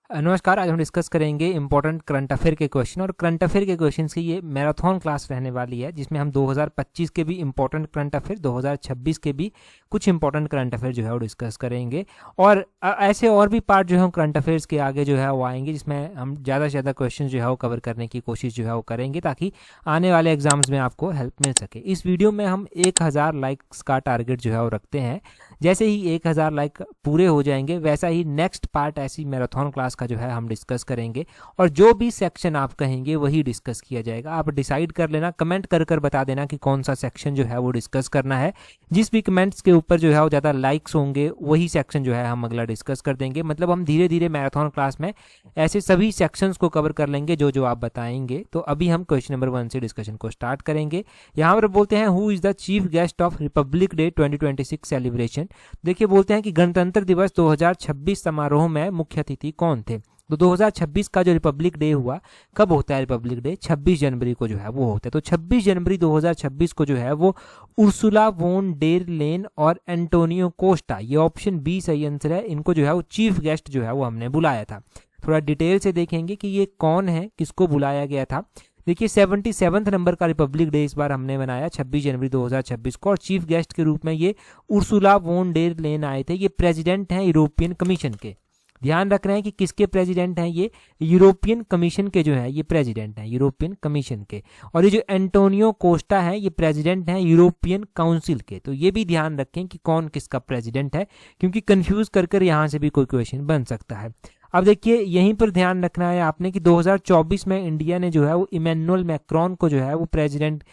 नमस्कार। आज हम डिस्कस करेंगे इंपॉर्टेंट करंट अफेयर के क्वेश्चन, और करंट अफेयर के क्वेश्चंस की ये मैराथन क्लास रहने वाली है, जिसमें हम 2025 के भी इंपॉर्टेंट करंट अफेयर, 2026 के भी कुछ इंपॉर्टेंट करंट अफेयर जो है वो डिस्कस करेंगे। और ऐसे और भी पार्ट जो है करंट अफेयर्स के आगे जो है वो आएंगे, जिसमें हम ज़्यादा से ज़्यादा क्वेश्चन जो है वो कवर करने की कोशिश जो है वो करेंगे, ताकि आने वाले एग्जाम्स में आपको हेल्प मिल सके। इस वीडियो में हम 1000 लाइक्स का टारगेट जो है वो रखते हैं। जैसे ही 1000 लाइक पूरे हो जाएंगे, वैसा ही नेक्स्ट पार्ट ऐसी मैराथन क्लास का जो है हम डिस्कस करेंगे, और जो भी सेक्शन आप कहेंगे वही डिस्कस किया जाएगा। आप डिसाइड कर लेना, कमेंट कर बता देना कि कौन सा सेक्शन जो है वो डिस्कस करना है। जिस भी कमेंट्स के ऊपर जो है वो ज़्यादा लाइक्स होंगे, वही सेक्शन जो है हम अगला डिस्कस कर देंगे। मतलब हम धीरे धीरे मैराथन क्लास में ऐसे सभी सेक्शंस को कवर कर लेंगे जो जो आप बताएंगे। तो अभी हम क्वेश्चन नंबर 1 से डिस्कशन को स्टार्ट करेंगे। यहाँ पर बोलते हैं, who is the chief guest of Republic day 2026 celebration. देखिए, बोलते हैं कि गणतंत्र दिवस 2026 समारोह में मुख्य अतिथि कौन थे। तो 2026 का जो रिपब्लिक डे हुआ, कब होता है रिपब्लिक डे? 26 जनवरी को जो है वो होता है। तो 26 जनवरी 2026 को जो है वो उर्सुला वोन डेर लेन और एंटोनियो कोस्टा, ये ऑप्शन बी सही आंसर है, इनको जो है वो चीफ गेस्ट जो है वो हमने बुलाया था। थोड़ा डिटेल से देखेंगे कि ये कौन है, किसको बुलाया गया था। देखिए, 77वें नंबर का रिपब्लिक डे इस बार हमने मनाया 26 जनवरी 2026 को, और चीफ गेस्ट के रूप में ये उर्सुला वोन डेर लेन आए थे। ये प्रेसिडेंट हैं यूरोपियन कमीशन के। ध्यान रख रहे हैं कि किसके प्रेसिडेंट हैं ये? यूरोपियन कमीशन के जो है ये प्रेसिडेंट हैं, यूरोपियन कमीशन के। और ये जो एंटोनियो कोस्टा है, ये प्रेसिडेंट हैं यूरोपियन काउंसिल के। तो ये भी ध्यान रखें कि कौन किसका प्रेसिडेंट है, क्योंकि कंफ्यूज कर यहाँ से भी कोई क्वेश्चन बन सकता है। अब देखिए, यहीं पर ध्यान रखना है आपने कि 2024 में इंडिया ने जो है वो इमैनुअल मैक्रोन को जो है वो प्रेसिडेंट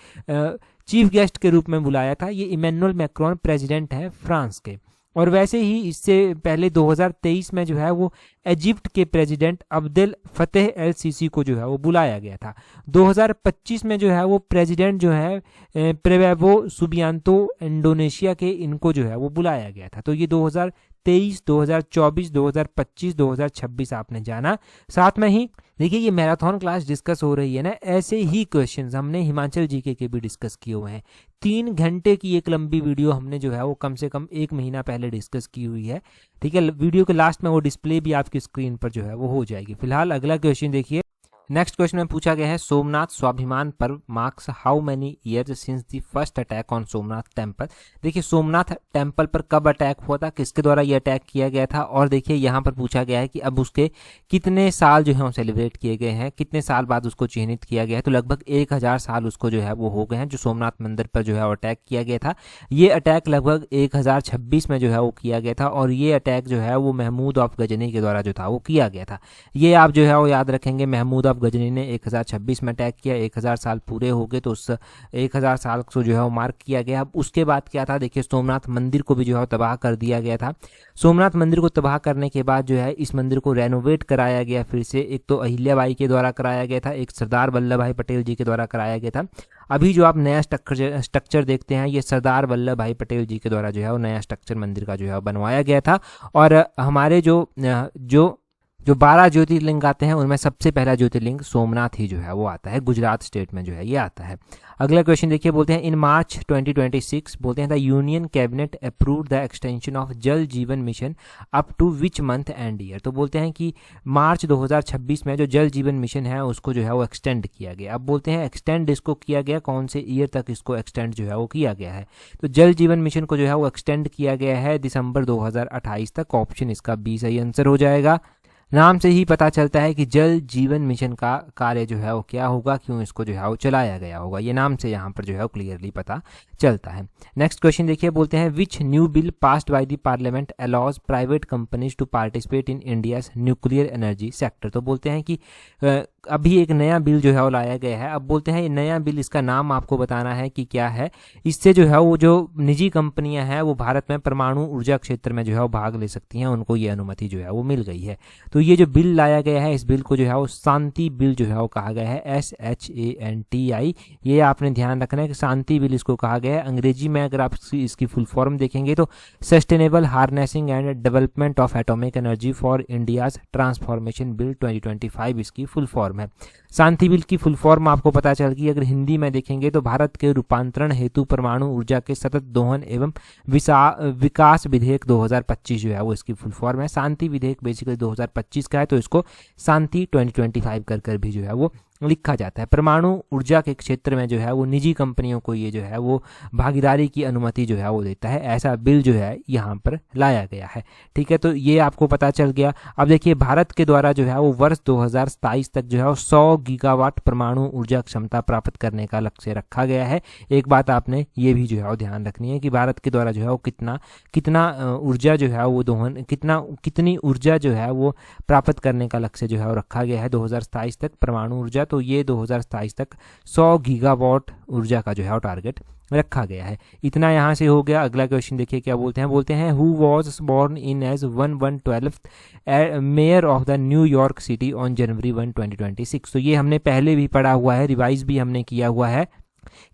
चीफ गेस्ट के रूप में बुलाया था। ये इमैनुअल मैक्रोन प्रेसिडेंट है फ्रांस के। और वैसे ही इससे पहले 2023 में जो है वो इजिप्ट के president Abdel Fattah L CC को जो है वो बुलाया गया था। 2025 में जो है वो प्रेसिडेंट जो है प्रेबोवो सुबियांतो इंडोनेशिया के, इनको जो है वो बुलाया गया था। तो ये 2023, 2024, 2025, 2026 आपने जाना। साथ में ही देखिए, ये मैराथन क्लास डिस्कस हो रही है ना, ऐसे ही क्वेश्चंस हमने हिमाचल जीके के भी डिस्कस किए हुए हैं। 3 घंटे की एक लंबी वीडियो हमने जो है वो कम से कम 1 महीना पहले डिस्कस की हुई है। ठीक है, वीडियो के लास्ट में वो डिस्प्ले भी आपकी स्क्रीन पर जो है वो हो जाएगी। फिलहाल अगला क्वेश्चन देखिए। नेक्स्ट क्वेश्चन में पूछा गया है, सोमनाथ स्वाभिमान पर्व marks how many years since the first attack on Somnath temple. देखिए, सोमनाथ टेम्पल पर कब अटैक हुआ था, किसके द्वारा ये अटैक किया गया था, और देखिए यहाँ पर पूछा गया है कि अब उसके कितने साल जो है वो सेलिब्रेट किए गए हैं, कितने साल बाद उसको चिन्हित किया गया है। तो लगभग 1000 साल उसको जो है वो हो गए हैं, जो सोमनाथ मंदिर पर जो है वो अटैक किया गया था। ये अटैक लगभग 1026 में जो है वो किया गया था, और ये अटैक जो है वो महमूद ऑफ गजनी के द्वारा जो था वो किया गया था। ये आप जो है वो याद रखेंगे, महमूद ऑफ गजनी ने 1026 में अटैक किया। 1000 साल पूरे हो गए, तो उस 1000 साल को जो है वो मार्क किया गया। अब उसके बाद क्या था, देखिए, सोमनाथ मंदिर को भी जो है तबाह कर दिया गया था। सोमनाथ मंदिर को तबाह करने के बाद जो है इस मंदिर को रेनोवेट कराया गया फिर से। एक तो अहिल्याबाई के द्वारा कराया गया था, एक सरदार वल्लभ भाई पटेल जी के द्वारा कराया गया था। अभी जो आप नया स्ट्रक्चर देखते हैं, ये सरदार वल्लभ भाई पटेल जी के द्वारा जो है वो नया स्ट्रक्चर मंदिर का जो है बनवाया गया था। और हमारे जो 12 ज्योतिर्लिंग आते हैं, उनमें सबसे पहला ज्योतिर्लिंग सोमनाथ ही जो है वो आता है, गुजरात स्टेट में जो है ये आता है। अगला क्वेश्चन देखिए, बोलते हैं इन मार्च 2026 बोलते हैं the union cabinet approved the extension of Jal Jeevan mission up to which month and year. तो बोलते हैं कि मार्च 2026 में जो जल जीवन मिशन है उसको जो है वो एक्सटेंड किया गया। अब बोलते हैं एक्सटेंड इसको किया गया, कौन से ईयर तक इसको एक्सटेंड जो है वो किया गया है। तो जल जीवन मिशन को जो है वो एक्सटेंड किया गया है दिसंबर 2028 तक। ऑप्शन इसका बी सही आंसर हो जाएगा। नाम से ही पता चलता है कि जल जीवन मिशन का कार्य जो है वो क्या होगा, क्यों इसको जो है वो चलाया गया होगा, ये नाम से यहाँ पर जो है वो क्लियरली पता चलता है। नेक्स्ट क्वेश्चन देखिए, बोलते हैं which new bill passed by the parliament allows private companies to participate in India's nuclear energy sector. तो बोलते हैं कि अभी एक नया बिल जो है वो लाया गया है। अब बोलते हैं ये नया बिल, इसका नाम आपको बताना है कि क्या है। इससे जो है वो जो निजी कंपनियां हैं वो भारत में परमाणु ऊर्जा क्षेत्र में जो है वो भाग ले सकती हैं, उनको ये अनुमति जो है वो मिल गई है। तो ये जो बिल लाया गया है, इस बिल को जो है वो शांति बिल जो है वो कहा गया है, SHANTI। ये आपने ध्यान रखना है कि शांति बिल इसको कहा गया है। अंग्रेजी में अगर आप इसकी फुल फॉर्म देखेंगे तो sustainable harnessing and development of atomic energy for India's transformation bill 2025 इसकी फुल फॉर्म है। शांति बिल की फुल फॉर्म आपको पता चल गई। अगर हिंदी में देखेंगे तो भारत के रूपांतरण हेतु परमाणु ऊर्जा के सतत दोहन एवं विकास विधेयक 2025 जो है वो इसकी फुल फॉर्म है। शांति विधेयक बेसिकली 2025 2025 का है, तो इसको शांति 2025 कर भी जो है वो लिखा जाता है। परमाणु ऊर्जा के क्षेत्र में जो है वो निजी कंपनियों को ये जो है वो भागीदारी की अनुमति जो है वो देता है, ऐसा बिल जो है यहाँ पर लाया गया है। ठीक है, तो ये आपको पता चल गया। अब देखिए भारत के द्वारा जो है वो वर्ष 2027 तक जो है वो 100 गीगावाट परमाणु ऊर्जा क्षमता प्राप्त करने का लक्ष्य रखा गया है। एक बात आपने ये भी जो है वो ध्यान रखनी है कि भारत के द्वारा जो है वो कितना ऊर्जा जो है वो दोहन कितनी ऊर्जा जो है वो प्राप्त करने का लक्ष्य जो है वो रखा गया है 2027 तक परमाणु ऊर्जा। तो ये 2027 तक 100 गीगावाट ऊर्जा का जो है वो टारगेट रखा गया है। इतना यहाँ से हो गया। अगला क्वेश्चन देखिए क्या बोलते हैं who was born in as 1/12 mayor of the New York City on January 1, 2026। तो ये हमने पहले भी पढ़ा हुआ है, रिवाइज भी हमने किया हुआ है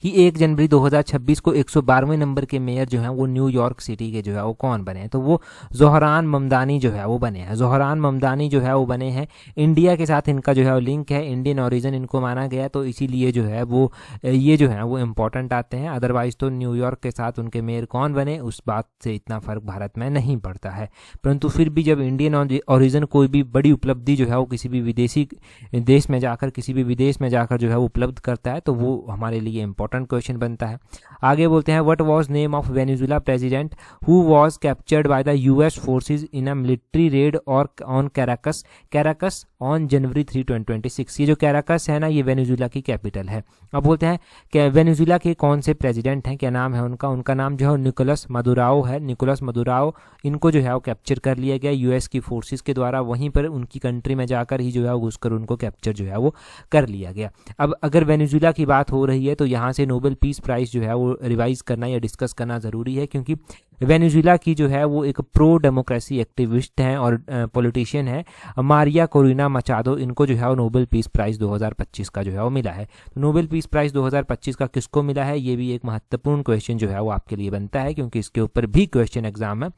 कि 1 जनवरी 2026 को 112वें नंबर के मेयर जो हैं वो न्यूयॉर्क सिटी के जो है वो कौन बने हैं, तो वो ज़ोहरान ममदानी जो है वो बने हैं। ज़ोहरान ममदानी जो है वो बने हैं। इंडिया के साथ इनका जो है वो लिंक है, इंडियन ओरिजिन इनको माना गया, तो इसीलिए जो है वो ये जो है वो इम्पोर्टेंट आते हैं। अदरवाइज तो न्यूयॉर्क के साथ उनके मेयर कौन बने उस बात से इतना फ़र्क भारत में नहीं पड़ता है, परंतु फिर भी जब इंडियन ओरिजिन कोई भी बड़ी उपलब्धि जो है वो किसी भी विदेशी देश में जाकर जो है वो उपलब्ध करता है, तो वो हमारे लिए इंपॉर्टेंट क्वेश्चन बनता है। आगे बोलते हैं what was name of Venezuela president who was captured by the US forces in a military red और ऑन कैराकस ऑन जनवरी 3, 2026। ये जो कैराकस है ना, ये वेनेजुएला की कैपिटल है। अब बोलते हैं कि वेनेजुएला के कौन से प्रेसिडेंट हैं, क्या नाम है उनका नाम जो है निकोलस मदुराओ है। निकोलस मदुराओ, इनको जो है वो कैप्चर कर लिया गया यूएस की फोर्सेस के द्वारा, वहीं पर उनकी कंट्री में जाकर ही जो है घुसकर उनको कैप्चर जो है वो कर लिया गया। अब अगर वेनेजुएला की बात हो रही है तो यहाँ से नोबेल पीस प्राइज़ जो है वो रिवाइज करना या डिस्कस करना ज़रूरी है, क्योंकि वेनेजुएला की जो है वो एक प्रो डेमोक्रेसी एक्टिविस्ट हैं और पॉलिटिशियन है मारिया कोरिना मचादो। इनको जो है वो नोबेल पीस प्राइज़ 2025 का जो है वो मिला है। तो नोबेल पीस प्राइज़ 2025 का किसको मिला है, ये भी एक महत्वपूर्ण क्वेश्चन जो है वो आपके लिए बनता है, क्योंकि इसके ऊपर भी क्वेश्चन एग्जाम में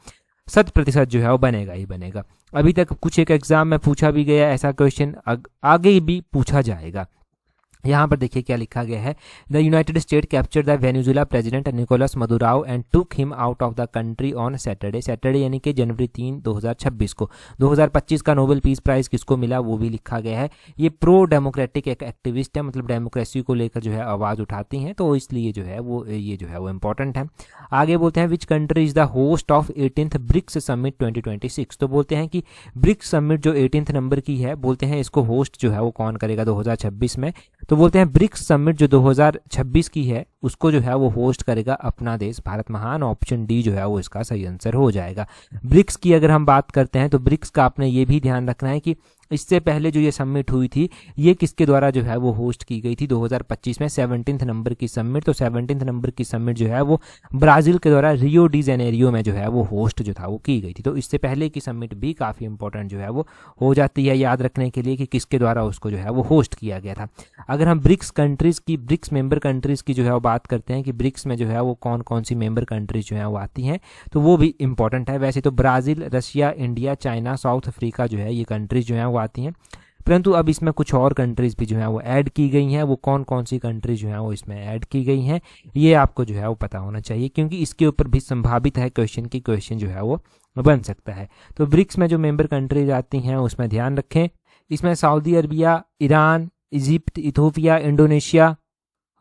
100% जो है वो बनेगा ही बनेगा। अभी तक कुछ एक एग्जाम में पूछा भी गया ऐसा क्वेश्चन, आगे भी पूछा जाएगा। यहाँ पर देखिए क्या लिखा गया है, the united state capture the Venezuela president Nicolas Maduro and took him out of the country on Saturday यानी कि जनवरी 3, 2026 को। 2025 का नोबेल पीस प्राइज़ किसको मिला वो भी लिखा गया है। ये प्रो डेमोक्रेटिक एक एक्टिविस्ट है, मतलब डेमोक्रेसी को लेकर जो है आवाज़ उठाती हैं, तो इसलिए जो है वो ये जो है वो इम्पोर्टेंट है। आगे बोलते हैं which country is the host of 18th BRICS summit 2026। तो बोलते हैं कि ब्रिक्स समिट जो 18th नंबर की है, बोलते हैं इसको होस्ट जो है वो कौन करेगा 2026 में, तो बोलते हैं ब्रिक्स समिट जो 2026 की है उसको जो है वो होस्ट करेगा अपना देश भारत महान। ऑप्शन डी जो है वो इसका सही आंसर हो जाएगा। ब्रिक्स की अगर हम बात करते हैं तो ब्रिक्स का आपने ये भी ध्यान रखना है कि इससे पहले जो ये समिट हुई थी ये किसके द्वारा जो है वो होस्ट की गई थी 2025 में 17th नंबर की समिट। तो 17th नंबर की समिट जो है वो ब्राज़ील के द्वारा रियो डी जेनेरियो में जो है वो होस्ट जो था वो की गई थी। तो इससे पहले की समिट भी काफ़ी इंपॉर्टेंट जो है वो हो जाती है याद रखने के लिए कि किसके द्वारा उसको जो है वो होस्ट किया गया था। अगर हम ब्रिक्स मेंबर कंट्रीज़ की जो है वो बात करते हैं कि ब्रिक्स में जो है वो कौन कौन सी मेंबर कंट्रीज जो है वो आती हैं, तो वो भी इंपॉर्टेंट है। वैसे तो Brazil, Russia, India, China, south Africa जो है ये कंट्रीज जो है वो आती हैं, परंतु अब इसमें कुछ और कंट्रीज़ भी जो है वो ऐड की गई हैं। वो कौन कौन सी कंट्रीज जो है वो इसमें ऐड की गई हैं ये आपको जो है वो पता होना चाहिए, क्योंकि इसके ऊपर भी संभावित है क्वेश्चन जो है वो बन सकता है। तो ब्रिक्स में जो मेंबर कंट्रीज आती हैं उसमें ध्यान रखें, इसमें Saudi Arabia, Iran, Egypt, Ethiopia, Indonesia,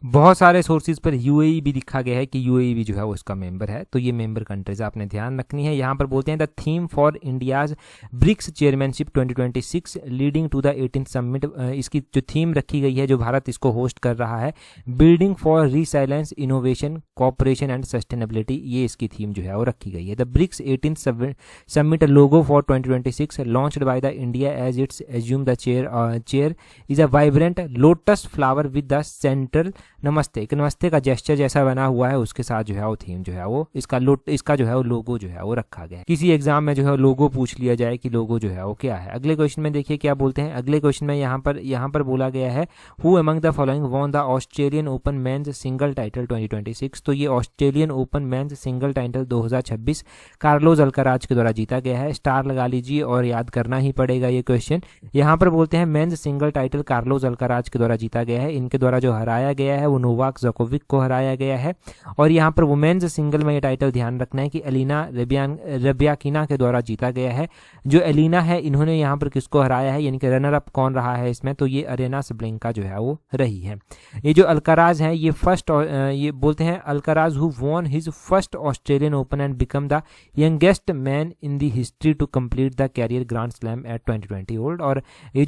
बहुत सारे सोर्सेज पर यूएई भी लिखा गया है कि यूएई भी जो है वो इसका मेंबर है। तो ये मेंबर कंट्रीज आपने ध्यान रखनी है। यहाँ पर बोलते हैं the theme for India's BRICS chairmanship 2026 leading to the 18th summit. इसकी जो थीम रखी गई है जो भारत इसको होस्ट कर रहा है, building for resilience, innovation, cooperation and sustainability, ये इसकी थीम जो है वो रखी गई है। The BRICS 18th summit logo for 2026 launched by the India as its assume the chair is a vibrant lotus flower with the central namaste, एक नमस्ते का जेस्चर जैसा बना हुआ है, उसके साथ जो है वो थीम जो है वो इसका जो है वो लोगो जो है वो रखा गया है। किसी एग्जाम में जो है लोगो पूछ लिया जाए कि लोगो जो है वो क्या है। अगले क्वेश्चन में देखिए क्या बोलते हैं। अगले क्वेश्चन में यहाँ पर बोला गया है who among the following won the Australian open men's single title 2026। तो ये Australian open men's single title 2026 Carlos Alcaraz के द्वारा जीता गया है। स्टार लगा लीजिए और याद करना ही पड़ेगा ये क्वेश्चन। यहाँ पर बोलते हैं men's single title Carlos Alcaraz के द्वारा जीता गया है। इनके द्वारा जो हराया गया है वो नोवाक जोकोविक को हराया गया है। और यहाँ पर वुमेन्स सिंगल में ये टाइटल ध्यान रखना है कि एलिना रबियाकिना के द्वारा जीता गया है। जो एलिना है इन्होंने यहाँ पर किसको हराया है, यानी कि रनर अप कौन रहा है इसमें, तो ये अरेना सबलेंका जो है वो रही है। ये जो अल्काराज है ये ये बोलते हैं Alcaraz who won his first Australian Open and become the youngest man in the history to complete the career grand slam at 2020 old. और ये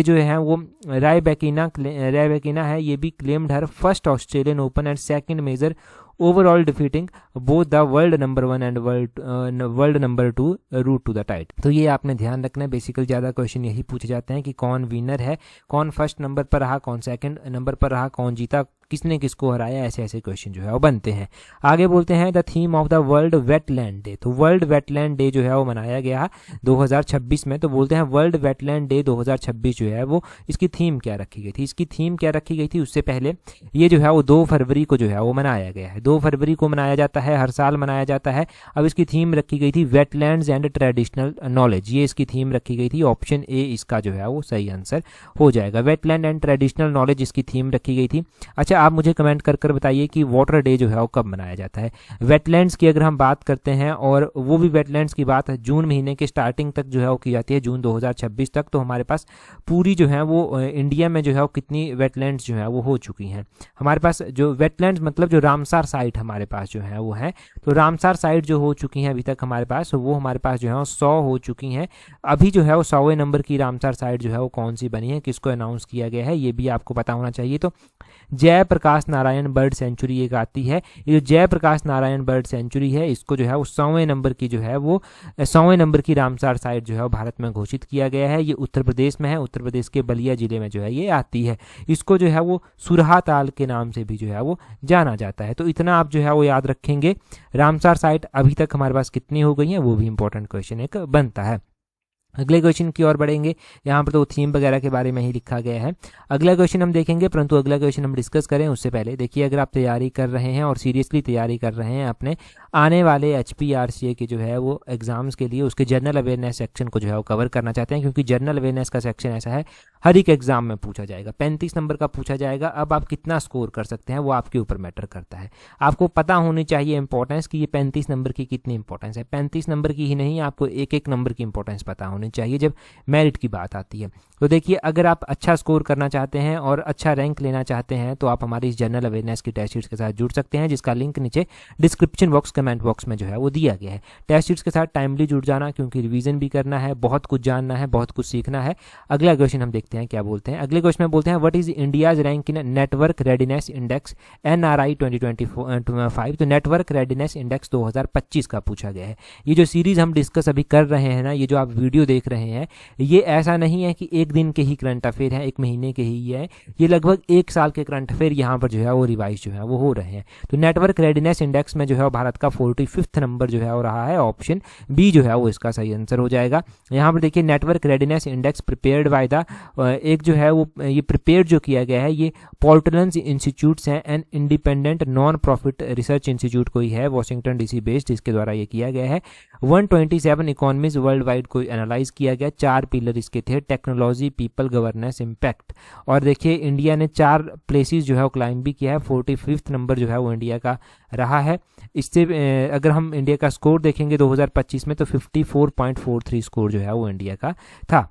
जो है वो रायबेकिना है, ये भी claimed her first Australian Open and second major overall defeating both the world number 1 and world number 2 route to the title. तो ये आपने ध्यान रखना है, बेसिकली ज़्यादा क्वेश्चन यही पूछे जाते हैं कि कौन विनर है, कौन फर्स्ट नंबर पर रहा, कौन सेकंड नंबर पर रहा, कौन जीता, किसने किसको हराया, ऐसे ऐसे क्वेश्चन जो है वो बनते हैं। आगे बोलते हैं the theme of the world wetland day. तो वर्ल्ड वेटलैंड डे जो है वो मनाया गया 2026 में। तो बोलते हैं वर्ल्ड वेटलैंड डे 2026 जो है वो इसकी थीम क्या रखी गई थी। इसकी थीम क्या रखी गई थी उससे पहले ये जो है वो 2 फरवरी को जो है वो मनाया गया है। 2 फरवरी को मनाया जाता है, हर साल मनाया जाता है। अब इसकी थीम रखी गई थी वेटलैंड्स एंड ट्रेडिशनल नॉलेज, ये इसकी थीम रखी गई थी। ऑप्शन ए इसका जो है वो सही आंसर हो जाएगा। वेटलैंड एंड ट्रेडिशनल नॉलेज इसकी थीम रखी गई थी। अच्छा, आप मुझे कमेंट कर बताइए कि वाटर डे जो है वो कब मनाया जाता है। वेटलैंड्स की अगर हम बात करते हैं, और वो भी वेटलैंड्स की बात जून महीने के स्टार्टिंग तक जो है वो की जाती है, जून 2026 तक। तो हमारे पास पूरी जो है वो इंडिया में जो है वो कितनी वेटलैंड्स जो है वो हो चुकी हैं। हमारे पास जो वेटलैंड्स मतलब जो रामसार साइट हमारे पास जो है वो है, तो रामसार साइट जो हो चुकी हैं अभी तक हमारे पास, वो हमारे पास जो है 100 हो चुकी हैं। अभी जो है वो 100वें नंबर की रामसार साइट जो है वो कौन सी बनी है, किसको अनाउंस किया गया है, ये भी आपको पता होना चाहिए। तो जयप्रकाश नारायण बर्ड सेंचुरी एक आती है। ये जो जयप्रकाश नारायण बर्ड सेंचुरी है इसको जो है वो 100वें नंबर की जो है वो 100वें नंबर की रामसार साइट जो है वो भारत में घोषित किया गया है। ये उत्तर प्रदेश में है, उत्तर प्रदेश के बलिया जिले में जो है ये आती है। इसको जो है वो सुरहा ताल के नाम से भी जो है वो जाना जाता है। तो इतना आप जो है वो याद रखेंगे। रामसार साइट अभी तक हमारे पास कितनी हो गई है वो भी इंपॉर्टेंट क्वेश्चन एक बनता है। अगले क्वेश्चन की ओर बढ़ेंगे। यहाँ पर तो थीम वगैरह के बारे में ही लिखा गया है। अगला क्वेश्चन हम देखेंगे, परंतु अगला क्वेश्चन हम डिस्कस करें उससे पहले देखिए, अगर आप तैयारी कर रहे हैं और सीरियसली तैयारी कर रहे हैं अपने आने वाले HPRCA के जो है वो एग्जाम्स के लिए, उसके जनरल अवेयरनेस सेक्शन को जो है वो कवर करना चाहते हैं, क्योंकि जनरल अवेयरनेस का सेक्शन ऐसा है हर एक एग्जाम में पूछा जाएगा, 35 नंबर का पूछा जाएगा। अब आप कितना स्कोर कर सकते हैं वो आपके ऊपर मैटर करता है। आपको पता होनी चाहिए इंपॉर्टेंस कि ये 35 नंबर की कितनी इंपॉर्टेंस है। 35 नंबर की ही नहीं, आपको एक एक नंबर की इंपॉर्टेंस पता होनी चाहिए जब मेरिट की बात आती है। तो देखिए, अगर आप अच्छा स्कोर करना चाहते हैं और अच्छा रैंक लेना चाहते हैं तो आप हमारी इस जनरल अवेयरनेस की टेस्ट सीट्स के साथ जुड़ सकते हैं, जिसका लिंक नीचे डिस्क्रिप्शन बॉक्स कमेंट बॉक्स में जो है वो दिया गया है। टेस्ट सीट्स के साथ टाइमली जुड़ जाना, क्योंकि रिवीजन भी करना है, बहुत कुछ जानना है, बहुत कुछ सीखना है। अगला क्वेश्चन हम देखते हैं क्या बोलते हैं। अगले क्वेश्चन में बोलते हैं what is India's rank in network readiness index NRI 2025। तो नेटवर्क रेडीनेस इंडेक्स 2025 का पूछा गया है। ये जो सीरीज हम डिस्कस अभी कर रहे हैं ना, ये जो आप वीडियो देख रहे हैं, ये ऐसा नहीं है कि एक दिन के ही करंट अफेयर है, एक महीने के ही है, ये लगभग 1 साल के करंट अफेयर यहाँ पर जो है वो रिवाइज जो है वो हो रहे हैं। तो नेटवर्क रेडीनेस इंडेक्स में जो है भारत का 45वां नंबर जो है वो रहा है। ऑप्शन बी जो है वो इसका सही आंसर हो जाएगा। यहाँ पर देखिए, network readiness index prepared by the एक जो है वो ये प्रिपेयर जो किया गया है ये पोर्टलैंड इंस्टीट्यूट्स हैं, an independent non profit research institute कोई है वाशिंगटन DC बेस्ड, जिसके द्वारा ये किया गया है। 127 इकोनॉमीज वर्ल्ड वाइड को एनालाइज किया गया। 4 पिलर इसके थे, टेक्नोलॉजी, पीपल, गवर्नेंस, इम्पैक्ट। और देखिए, इंडिया ने 4 प्लेसेस जो है वो क्लाइंब भी किया है। 45वां नंबर जो है वो इंडिया का रहा है। इससे अगर हम इंडिया का स्कोर देखेंगे 2025 में तो 54.43 स्कोर जो है वो इंडिया का था।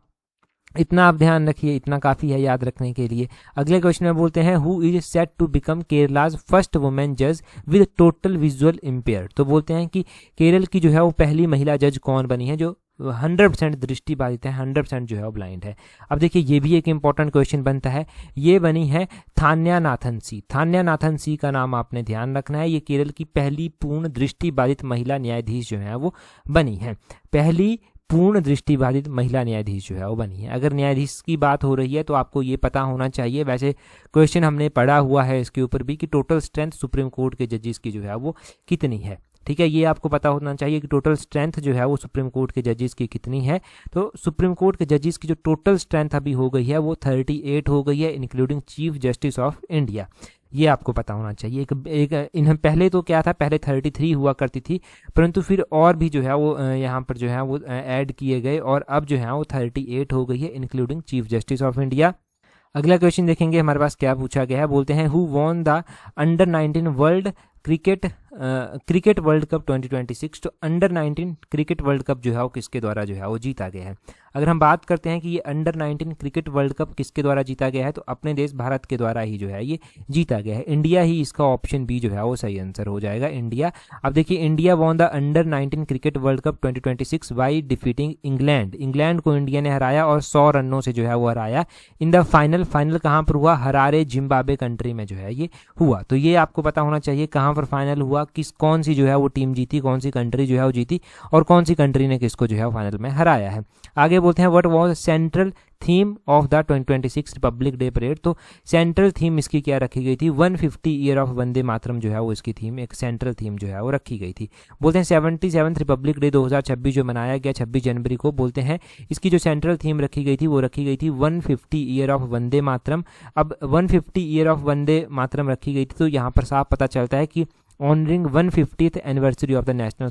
इतना आप ध्यान रखिए, इतना काफ़ी है याद रखने के लिए। अगले क्वेश्चन में बोलते हैं who is set to become Kerala's first women जज विद टोटल विजुअल इम्पेयर्ड। तो बोलते हैं कि केरल की जो है वो पहली महिला जज कौन बनी है जो 100% दृष्टि बाधित है, 100% जो है वो ब्लाइंड है। अब देखिए, ये भी एक इंपॉर्टेंट क्वेश्चन बनता है। ये बनी है थान्यानाथन सी। थान्यानाथन सी का नाम आपने ध्यान रखना है। ये केरल की पहली पूर्ण दृष्टि बाधित महिला न्यायाधीश जो है वो बनी है। पहली पूर्ण दृष्टिबाधित महिला न्यायाधीश जो है वो बनी है। अगर न्यायाधीश की बात हो रही है तो आपको ये पता होना चाहिए, वैसे क्वेश्चन हमने पढ़ा हुआ है इसके ऊपर भी, कि टोटल स्ट्रेंथ सुप्रीम कोर्ट के जजेस की जो है वो कितनी है। ठीक है, ये आपको पता होना चाहिए कि टोटल स्ट्रेंथ जो है वो सुप्रीम कोर्ट के जजेस की कितनी है। तो सुप्रीम कोर्ट के जजेस की जो टोटल स्ट्रेंथ अभी हो गई है वो 38 हो गई है, including chief justice of India. ये आपको पता होना चाहिए। इन्हें पहले तो क्या था, पहले 33 हुआ करती थी, परंतु फिर और भी जो है वो यहाँ पर जो है वो ऐड किए गए और अब जो है वो 38 हो गई है, including chief justice of India. अगला क्वेश्चन देखेंगे हमारे पास क्या पूछा गया है। बोलते हैं who won the under 19 world cricket world cup 2026। तो अंडर 19 क्रिकेट वर्ल्ड कप जो है वो किसके द्वारा जो है वो जीता गया है। अगर हम बात करते हैं कि ये अंडर 19 क्रिकेट वर्ल्ड कप किसके द्वारा जीता गया है, तो अपने देश भारत के द्वारा ही जो है ये जीता गया है। इंडिया ही इसका ऑप्शन बी जो है वो सही आंसर हो जाएगा, इंडिया। अब देखिए, India won the under 19 cricket world cup 2026 by defeating England. England को इंडिया ने हराया और 100 रनों से जो है वो हराया। इन द फाइनल कहाँ पर हुआ, हरारे जिम्बाब्वे कंट्री में जो है ये हुआ। तो ये आपको पता होना चाहिए कहाँ पर फाइनल हुआ, कौन सी जो है वो टीम जीती, कौन सी कंट्री जो है वो जीती और कौन सी कंट्री ने किसको जो है फाइनल में हराया है। आगे बोलते हैं what was central theme of the 2026 Republic day parade. तो सेंट्रल थीम इसकी क्या रखी गई थी, 150 ईयर ऑफ वंदे मातरम जो है वो इसकी थीम, एक सेंट्रल थीम जो है वो रखी गई थी। बोलते हैं 77th रिपब्लिक डे 2026 जो मनाया गया 26 जनवरी को, बोलते हैं इसकी जो सेंट्रल थीम रखी गई थी वो रखी गई थी 150 ईयर ऑफ वंदे मातरम। अब 150 ईयर ऑफ वंदे मातरम रखी गई थी, तो यहाँ पर साफ पता चलता है कि honouring 150th anniversary of the national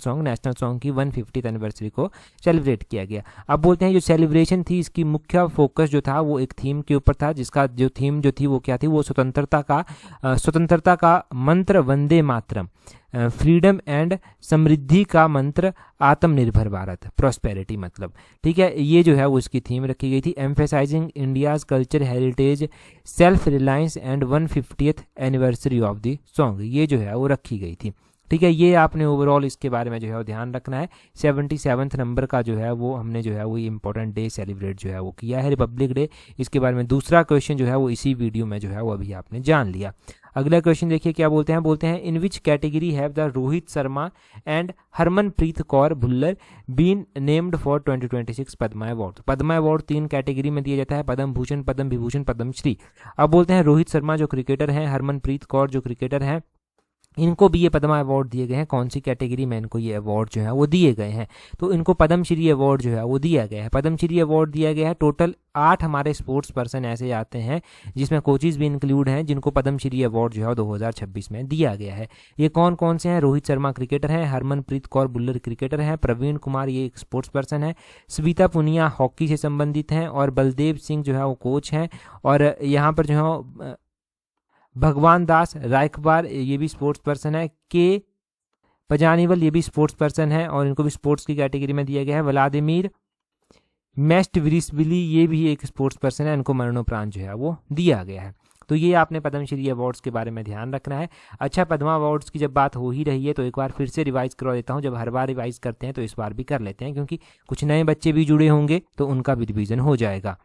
song की 150th एनिवर्सरी को सेलिब्रेट किया गया। अब बोलते हैं जो सेलिब्रेशन थी इसकी मुख्य फोकस जो था वो एक थीम के ऊपर था, जिसका जो थीम जो थी वो क्या थी, वो स्वतंत्रता का मंत्र वंदे मातरम, फ्रीडम एंड समृद्धि का मंत्र आत्मनिर्भर भारत, प्रॉस्पेरिटी मतलब, ठीक है। ये जो है वो इसकी थीम रखी गई थी। Emphasizing India's culture heritage self reliance and 150th anniversary of the song, ये जो है वो रखी गई थी, ठीक है। ये आपने ओवरऑल इसके बारे में जो है वो ध्यान रखना है। 77th नंबर का जो है वो हमने जो है वो इंपॉर्टेंट डे सेलिब्रेट जो है वो किया है, रिपब्लिक डे। इसके बारे में दूसरा क्वेश्चन जो है वो इसी वीडियो में जो है वो अभी आपने जान लिया। अगला क्वेश्चन देखिए क्या बोलते हैं in which category have the Rohit Sharma and Harmanpreet Kaur Bhullar been named for 2026 Padma award. Padma award 3 category में दिया जाता है, पद्म भूषण, पद्म विभूषण, पद्म श्री। अब बोलते हैं रोहित शर्मा जो क्रिकेटर हैं, हरमनप्रीत कौर जो क्रिकेटर हैं, इनको भी ये पद्मा अवार्ड दिए गए हैं। कौन सी कैटेगरी में इनको ये अवार्ड जो है वो दिए गए हैं, तो इनको पद्मश्री अवार्ड जो है वो दिया गया है। पद्मश्री अवार्ड दिया गया है। टोटल 8 हमारे स्पोर्ट्स पर्सन ऐसे आते हैं जिसमें कोचेज भी इंक्लूड हैं, जिनको पद्मश्री अवार्ड जो है 2026 में दिया गया है। ये कौन कौन से हैं, रोहित शर्मा क्रिकेटर हैं, हरमनप्रीत कौर भुल्लर क्रिकेटर हैं, प्रवीण कुमार ये एक स्पोर्ट्स पर्सन है, स्विता पुनिया हॉकी से संबंधित हैं और बलदेव सिंह जो है वो कोच हैं। और यहाँ पर जो है भगवान दास रायकबार ये भी स्पोर्ट्स पर्सन है, के पजानीवल ये भी स्पोर्ट्स पर्सन है और इनको भी स्पोर्ट्स की कैटेगरी में दिया गया है। व्लादिमीर मेस्टविरिसविली ये भी एक स्पोर्ट्स पर्सन है, इनको मरणोपरांत जो है वो दिया गया है। तो ये आपने पद्मश्री अवार्ड्स के बारे में ध्यान रखना है। अच्छा, पद्मा अवार्ड्स की जब बात हो ही रही है तो एक बार फिर से रिवाइज करवा देता हूँ। जब हर बार रिवाइज करते हैं तो इस बार भी कर लेते हैं, क्योंकि कुछ नए बच्चे भी जुड़े होंगे तो उनका भी रिवीजन हो जाएगा।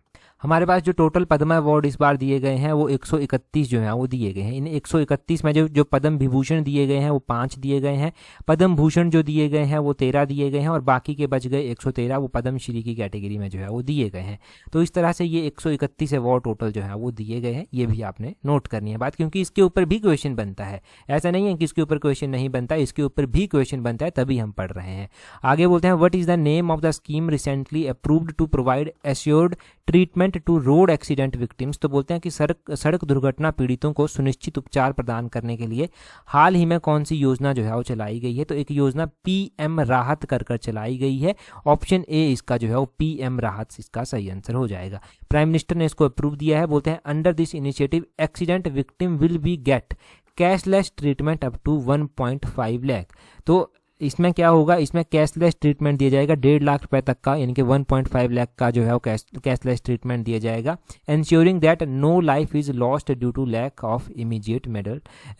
हमारे पास जो टोटल पद्मा अवार्ड इस बार दिए गए हैं वो 131 जो है वो दिए गए हैं। इन 131 में जो पद्म विभूषण दिए गए हैं वो 5 दिए गए हैं, पद्म भूषण जो दिए गए हैं वो 13 दिए गए हैं और बाकी के बच गए 113 वो पद्मश्री की कैटेगरी में जो है वो दिए गए हैं। तो इस तरह से ये 131 अवार्ड टोटल जो है वो दिए गए हैं। ये भी आपने नोट करनी है बात, क्योंकि इसके ऊपर भी क्वेश्चन बनता है। ऐसा नहीं है कि इसके ऊपर क्वेश्चन नहीं बनता, इसके ऊपर भी क्वेश्चन बनता है, तभी हम पढ़ रहे हैं। आगे बोलते हैं what is the name of the scheme recently approved to provide assured treatment to road accident victims. तो बोलते हैं कि सड़क दुर्घटना पीड़ितों को सुनिश्चित उपचार प्रदान करने के लिए हाल ही में कौन सी योजना जो है वो चलाई गई है। तो एक योजना पीएम राहत कर चलाई गई है। ऑप्शन ए इसका जो है वो पीएम राहत इसका सही आंसर हो जाएगा। प्राइम मिनिस्टर ने इसको अप्रूव दिया है। बोलते हैं under this initiative accident victim will be get cashless treatment up to 1.5 lakh. तो इसमें क्या होगा, इसमें कैशलेस ट्रीटमेंट दिया जाएगा 1.5 लाख रुपए तक का, यानी कि 1.5 लाख का जो है वो कैशलेस ट्रीटमेंट दिया जाएगा। Ensuring that no life is lost due to lack of immediate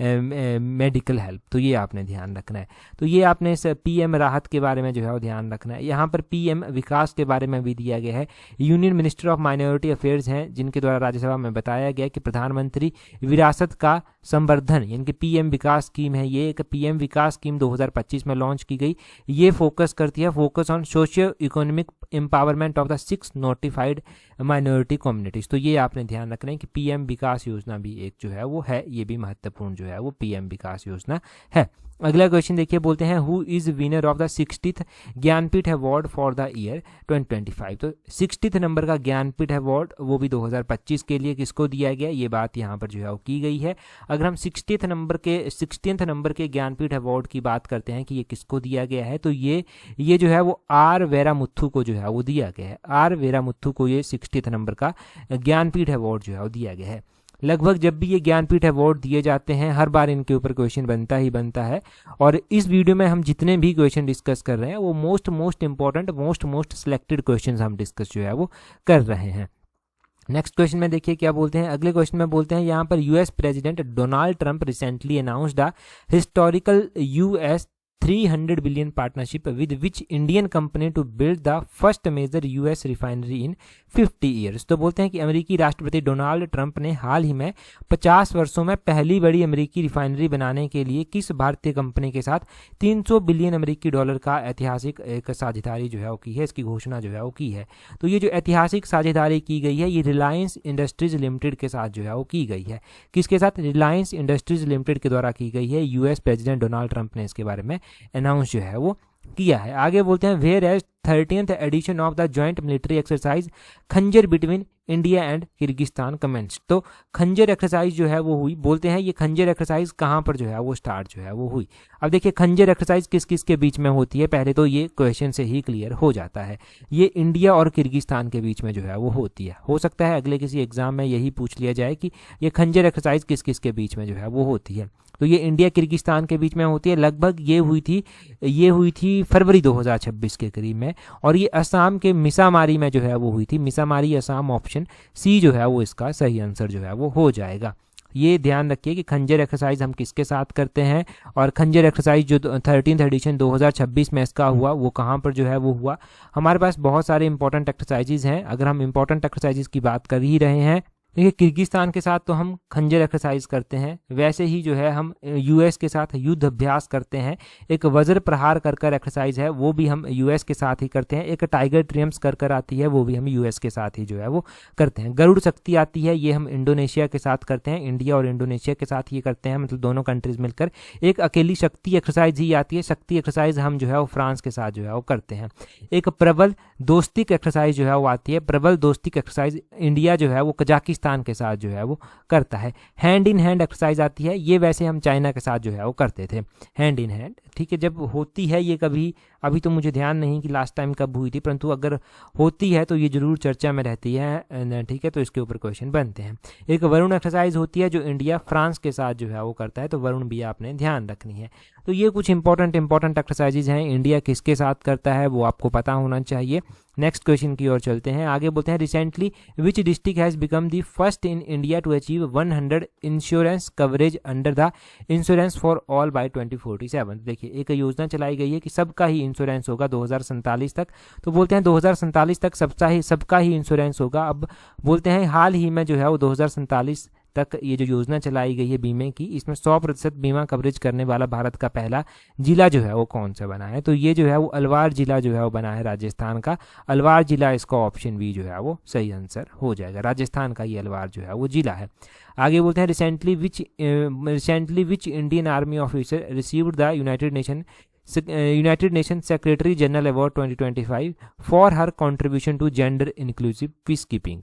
medical help. तो ये आपने ध्यान रखना है। तो ये आपने इस पीएम राहत के बारे में जो है वो ध्यान रखना है। यहाँ पर पीएम विकास के बारे में भी दिया गया है। Union minister of minority affairs हैं, जिनके द्वारा राज्यसभा में बताया गया कि प्रधानमंत्री विरासत का संवर्धन यानी कि पीएम विकास स्कीम है। ये एक पीएम विकास स्कीम 2025 में लॉन्च की गई। ये फोकस करती है on socio economic empowerment of the 6 notified minority communities. तो ये आपने ध्यान रखना है कि पीएम विकास योजना भी एक जो है वो है, ये भी महत्वपूर्ण जो है वो पीएम विकास योजना है। अगला क्वेश्चन देखिए, बोलते हैं who is winner of the 60th Jnanpith award for the year 2025। तो 60th नंबर का ज्ञानपीठ अवार्ड वो भी 2025 के लिए किसको दिया गया, ये बात यहाँ पर जो है वो की गई है। अगर हम 60th नंबर के ज्ञानपीठ अवार्ड की बात करते हैं कि ये किसको दिया गया है, तो ये जो है वो आर वेरामुथु को जो है वो दिया गया है। आर वेरामुथु को ये 60th नंबर का ज्ञानपीठ अवार्ड जो है वो दिया गया है। लगभग जब भी ये ज्ञानपीठ अवार्ड दिए जाते हैं हर बार इनके ऊपर क्वेश्चन बनता ही बनता है, और इस वीडियो में हम जितने भी क्वेश्चन डिस्कस कर रहे हैं वो most important most selected question हम डिस्कस जो है वो कर रहे हैं। नेक्स्ट क्वेश्चन में देखिए क्या बोलते हैं, अगले क्वेश्चन में बोलते हैं यहाँ पर US president Donald Trump recently announced the historical US 300 billion partnership with which Indian company to build the first major US refinery in 50 years। तो बोलते हैं कि अमेरिकी राष्ट्रपति डोनाल्ड ट्रंप ने हाल ही में 50 वर्षों में पहली बड़ी अमेरिकी रिफाइनरी बनाने के लिए किस भारतीय कंपनी के साथ 300 बिलियन अमेरिकी डॉलर का ऐतिहासिक एक साझेदारी जो है वो की है, इसकी घोषणा जो है वो की है। तो ये जो ऐतिहासिक साझेदारी की गई है ये रिलायंस इंडस्ट्रीज लिमिटेड के साथ जो है वो की गई है। किसके साथ, रिलायंस इंडस्ट्रीज लिमिटेड के द्वारा की गई है। यूएस प्रेसिडेंट डोनाल्ड ट्रंप ने इसके बारे में अनाउंस जो है वो किया है। आगे बोलते हैं whereas 13th edition of the joint military exercise Khanjar between India and Kyrgyzstan commences. तो खंजर एक्सरसाइज जो है वो हुई, बोलते हैं ये खंजर एक्सरसाइज कहाँ पर जो है वो स्टार्ट जो है वो हुई। अब देखिए खंजर एक्सरसाइज किस किस के बीच में होती है, पहले तो ये क्वेश्चन से ही क्लियर हो जाता है। ये इंडिया और किर्गिस्तान के बीच में जो है वो होती है। हो सकता है अगले किसी एग्जाम में यही पूछ लिया जाए कि ये खंजर एक्सरसाइज किस किस के बीच में जो है वो होती है। तो ये इंडिया किर्गिस्तान के बीच में होती है। लगभग ये हुई थी फरवरी 2026 के करीब में, और ये असम के मिसामारी में जो है वो हुई थी। मिसामारी असम, ऑप्शन सी जो है वो इसका सही आंसर जो है वो हो जाएगा। ये ध्यान रखिए कि खंजर एक्सरसाइज हम किसके साथ करते हैं, और खंजर एक्सरसाइज जो 13th एडिशन 2026 में इसका हुआ वो कहाँ पर जो है वो हुआ। हमारे पास बहुत सारे इंपॉर्टेंट एक्सरसाइजेज हैं। अगर हम इंपॉर्टेंट एक्सरसाइजेज की बात कर ही रहे हैं, देखिए किर्गिस्तान के साथ तो हम खंजर एक्सरसाइज करते हैं, वैसे ही जो है हम यूएस के साथ युद्ध अभ्यास करते हैं। एक वज्र प्रहार कर एक्सरसाइज है वो भी हम यूएस के साथ ही करते हैं। एक टाइगर ट्रियम्स कर आती है वो भी हम यूएस के साथ ही जो है वो करते हैं। गरुड़ शक्ति आती है ये हम इंडोनेशिया के साथ करते हैं, इंडिया और इंडोनेशिया के साथ ये करते हैं, मतलब दोनों कंट्रीज मिलकर। एक अकेली शक्ति एक्सरसाइज ही आती है, शक्ति एक्सरसाइज हम जो है वो फ्रांस के साथ जो है वो करते हैं। एक प्रबल दोस्तिक एक्सरसाइज जो है वो आती है, प्रबल दोस्तिक एक्सरसाइज इंडिया जो है वो कजाकिस्तान के साथ जो है वो करता है। हैंड इन हैंड एक्सरसाइज आती है, ये वैसे हम चाइना के साथ जो है वो करते थे हैंड इन हैंड, ठीक है। जब होती है ये कभी, अभी तो मुझे ध्यान नहीं कि लास्ट टाइम कब हुई थी, परंतु अगर होती है तो ये जरूर चर्चा में रहती है, ठीक है। तो इसके ऊपर क्वेश्चन बनते हैं। एक वरुण एक्सरसाइज होती है जो इंडिया फ्रांस के साथ जो है वो करता है, तो वरुण भी आपने ध्यान रखनी है। तो ये कुछ इंपॉर्टेंट एक्सरसाइजेज हैं। इंडिया किसके साथ करता है वो आपको पता होना चाहिए। नेक्स्ट क्वेश्चन की ओर चलते हैं। आगे बोलते हैं recently which district has become the first in India to achieve 100 insurance coverage under the insurance for all by 2047। देखिए एक योजना चलाई गई है कि सबका ही इंश्योरेंस होगा 2047 तक। तो बोलते हैं 2047 तक सबका ही इंश्योरेंस होगा। अब बोलते हैं हाल ही में जो है वो 2047 तक ये जो योजना चलाई गई है बीमे की, इसमें 100% बीमा कवरेज करने वाला भारत का पहला जिला जो है वो कौन सा बना है, तो ये जो है वो अलवार जिला जो है वो बना है राजस्थान का। अलवार जिला, इसका ऑप्शन बी जो है वो सही आंसर हो जाएगा। राजस्थान का ये अलवार जो है वो जिला है। आगे बोलते हैं recently which Indian army officer received the United Nation secretary general award 2025 for her contribution to gender inclusive peace keeping.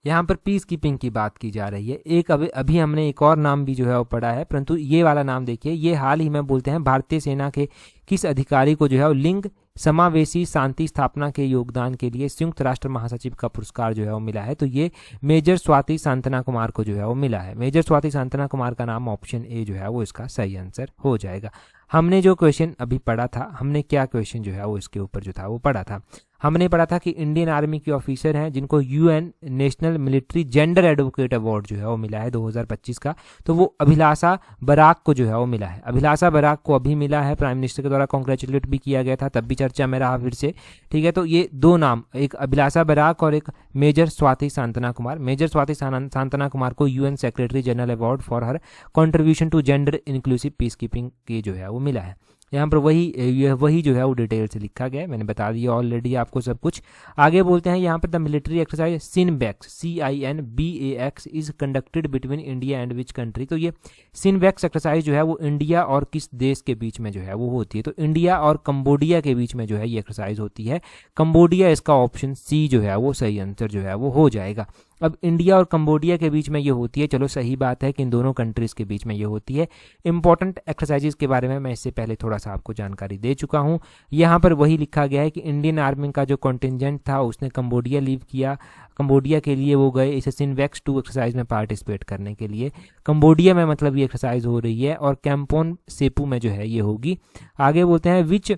यहाँ पर पीस कीपिंग की बात की जा रही है। एक अभी हमने एक और नाम भी जो है वो पढ़ा है, परंतु ये वाला नाम देखिए, ये हाल ही में बोलते हैं भारतीय सेना के किस अधिकारी को जो है वो लिंग समावेशी शांति स्थापना के योगदान के लिए संयुक्त राष्ट्र महासचिव का पुरस्कार जो है वो मिला है। तो ये मेजर स्वाति सांतना कुमार को जो है वो मिला है। मेजर स्वाति सांतना कुमार का नाम ऑप्शन ए जो है वो इसका सही आंसर हो जाएगा। हमने जो क्वेश्चन अभी पढ़ा था, हमने क्या क्वेश्चन जो है वो इसके ऊपर जो था वो पढ़ा था, हमने पढ़ा था कि इंडियन आर्मी के ऑफिसर हैं जिनको UN national military gender advocate award जो है वो मिला है 2025 का, तो वो अभिलाषा बराक को जो है वो मिला है। अभिलाषा बराक को अभी मिला है, प्राइम मिनिस्टर के द्वारा कॉन्ग्रेचुलेट भी किया गया था, तब भी चर्चा में रहा फिर से, ठीक है। तो ये दो नाम, एक अभिलाषा बराक और एक मेजर स्वाति सांतना कुमार। मेजर स्वाति सांतना कुमार को UN secretary general award for her contribution to gender inclusive peace keeping की जो है वो मिला है। यहाँ पर वही जो है वो डिटेल से लिखा गया है, मैंने बता दिया ऑलरेडी आपको सब कुछ। आगे बोलते हैं यहाँ पर the military exercise CINBAX CINBAX is conducted between India and which country. तो ये सिनबैक्स एक्सरसाइज जो है वो इंडिया और किस देश के बीच में जो है वो होती है, तो इंडिया और कंबोडिया के बीच में जो है ये एक्सरसाइज होती है। कंबोडिया, इसका ऑप्शन सी जो है वो सही आंसर जो है वो हो जाएगा। अब इंडिया और कंबोडिया के बीच में ये होती है, चलो सही बात है कि इन दोनों कंट्रीज़ के बीच में ये होती है। इंपॉर्टेंट एक्सरसाइजेज के बारे में मैं इससे पहले थोड़ा सा आपको जानकारी दे चुका हूँ। यहाँ पर वही लिखा गया है कि इंडियन आर्मी का जो कॉन्टिजेंट था उसने कंबोडिया लीव किया, कंबोडिया के लिए वो गए इसे सिनवैक्स 2 एक्सरसाइज में पार्टिसिपेट करने के लिए। कंबोडिया में मतलब ये एक्सरसाइज हो रही है और कैंपोन सेपू में जो है ये होगी। आगे बोलते हैं which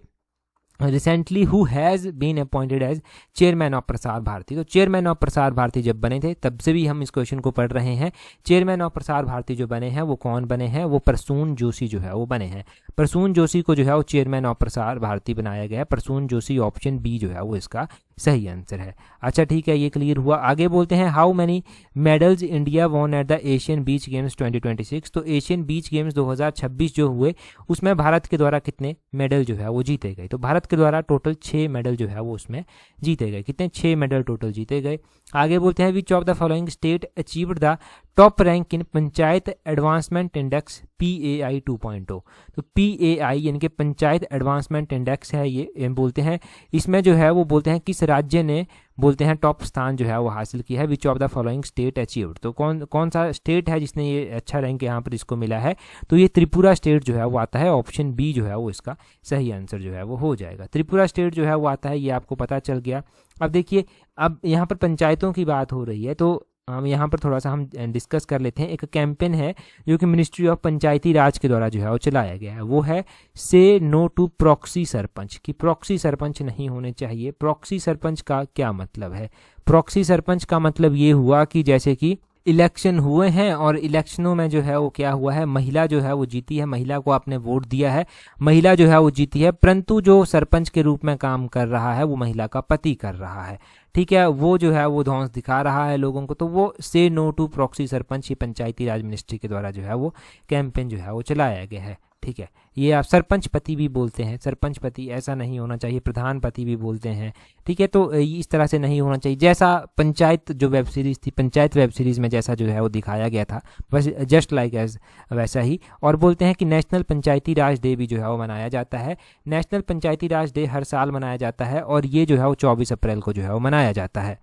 recently who has been appointed as chairman of Prasar Bharati. तो चेयरमैन ऑफ प्रसार भारती जब बने थे तब से भी हम इस क्वेश्चन को पढ़ रहे हैं। चेयरमैन ऑफ प्रसार भारती जो बने हैं वो कौन बने हैं, वो प्रसून जोशी जो है वो बने हैं। प्रसून जोशी को जो है वो चेयरमैन ऑफ प्रसार भारती बनाया गया है। प्रसून जोशी, ऑप्शन बी जो है वो इसका सही आंसर है। अच्छा ठीक है, ये क्लियर हुआ। आगे बोलते हैं how many medals India won at the Asian beach games 2026। तो एशियन बीच गेम्स 2026 जो हुए उसमें भारत के द्वारा कितने मेडल जो है वो जीते गए। तो भारत के द्वारा टोटल 6 मेडल जो है वो उसमें जीते गए। कितने? 6 मेडल टोटल जीते गए। आगे बोलते हैं विच of the following state achieved the top rank in panchayat advancement index PAI 2.0। तो PAI यानी कि पंचायत एडवांसमेंट इंडेक्स है ये बोलते हैं, इसमें जो है वो बोलते हैं किस राज्य ने बोलते हैं टॉप स्थान जो है वो हासिल किया है। विच of the following state achieved, तो कौन सा स्टेट है जिसने ये अच्छा रैंक यहाँ पर इसको मिला है, तो ये त्रिपुरा स्टेट जो है वो आता है। ऑप्शन बी जो है वो इसका सही आंसर जो है वो हो जाएगा। त्रिपुरा स्टेट जो है वो आता है, ये आपको पता चल गया। अब देखिए, अब यहाँ पर पंचायतों की बात हो रही है तो हम यहाँ पर थोड़ा सा हम डिस्कस कर लेते हैं। एक कैंपेन है जो कि मिनिस्ट्री ऑफ पंचायती राज के द्वारा जो है वो चलाया गया है, वो है से नो टू प्रॉक्सी सरपंच। कि प्रॉक्सी सरपंच नहीं होने चाहिए। प्रॉक्सी सरपंच का क्या मतलब है? प्रॉक्सी सरपंच का मतलब ये हुआ कि जैसे कि इलेक्शन हुए हैं और इलेक्शनों में जो है वो क्या हुआ है, महिला जो है वो जीती है, महिला को आपने वोट दिया है, महिला जो है वो जीती है, परंतु जो सरपंच के रूप में काम कर रहा है वो महिला का पति कर रहा है। ठीक है, वो जो है वो धौंस दिखा रहा है लोगों को, तो वो से नो टू प्रॉक्सी सरपंच, ये पंचायती राज मिनिस्ट्री के द्वारा जो है वो कैंपेन जो है वो चलाया गया है। ठीक है, ये आप सरपंच पति भी बोलते हैं, सरपंच पति ऐसा नहीं होना चाहिए, प्रधान पति भी बोलते हैं। ठीक है, तो इस तरह से नहीं होना चाहिए। जैसा पंचायत जो वेब सीरीज़ थी, पंचायत वेब सीरीज़ में जैसा जो है वो दिखाया गया था, बस जस्ट लाइक एज वैसा ही। और बोलते हैं कि नेशनल पंचायती राज डे भी जो है वो मनाया जाता है। नेशनल पंचायती राज डे हर साल मनाया जाता है और ये जो है वो 24 अप्रैल को जो है वो मनाया जाता है।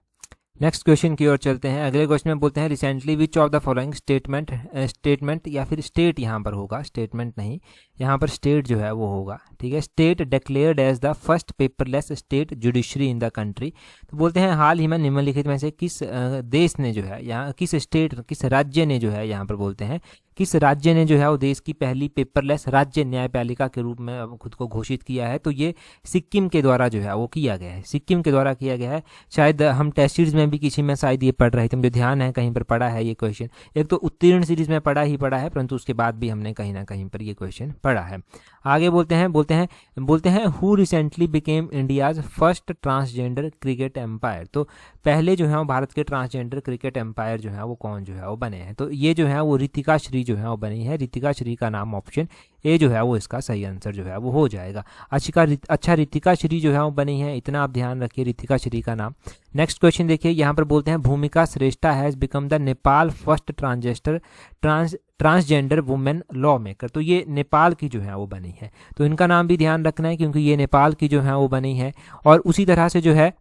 नेक्स्ट क्वेश्चन की ओर चलते हैं। अगले क्वेश्चन में बोलते हैं recently which of the following statement या फिर स्टेट यहाँ पर होगा, स्टेटमेंट नहीं, यहाँ पर स्टेट जो है वो होगा। ठीक है, state declared as the first paperless state judiciary in the country. तो बोलते हैं हाल ही में निम्नलिखित में से किस देश ने जो है यहाँ, किस स्टेट, किस राज्य ने जो है यहाँ पर बोलते हैं किस राज्य ने जो है वो देश की पहली पेपरलेस राज्य न्यायपालिका के रूप में खुद को घोषित किया है। तो ये सिक्किम के द्वारा जो है वो किया गया है, सिक्किम के द्वारा किया गया है। शायद हम टेस्ट सीरीज में भी किसी में शायद ये पढ़ रहे थे, मुझे ध्यान है कहीं पर पढ़ा है ये क्वेश्चन। एक तो उत्तीर्ण सीरीज में पढ़ा है, परंतु उसके बाद भी हमने कहीं ना कहीं पर ये क्वेश्चन पढ़ा है। आगे बोलते हैं who recently became India's first transgender cricket umpire. तो पहले जो है वो भारत के ट्रांसजेंडर क्रिकेट एम्पायर जो है वो कौन जो है वो बने हैं, तो ये जो है वो रितिका श्री जो है वो बनी है। रितिका श्री का नाम ऑप्शन ए जो है वो इसका सही आंसर जो है वो हो जाएगा। अच्छा, रितिका श्री जो है वो बनी है, इतना आप ध्यान रखिए रितिका श्री का नाम। नेक्स्ट क्वेश्चन देखिए, यहाँ पर बोलते हैं Bhumika Shrestha has become the Nepal first transgender women lawmaker. तो ये नेपाल की जो है वो बनी है, तो इनका नाम भी ध्यान रखना है क्योंकि ये नेपाल की जो है वो बनी है। और उसी तरह से जो है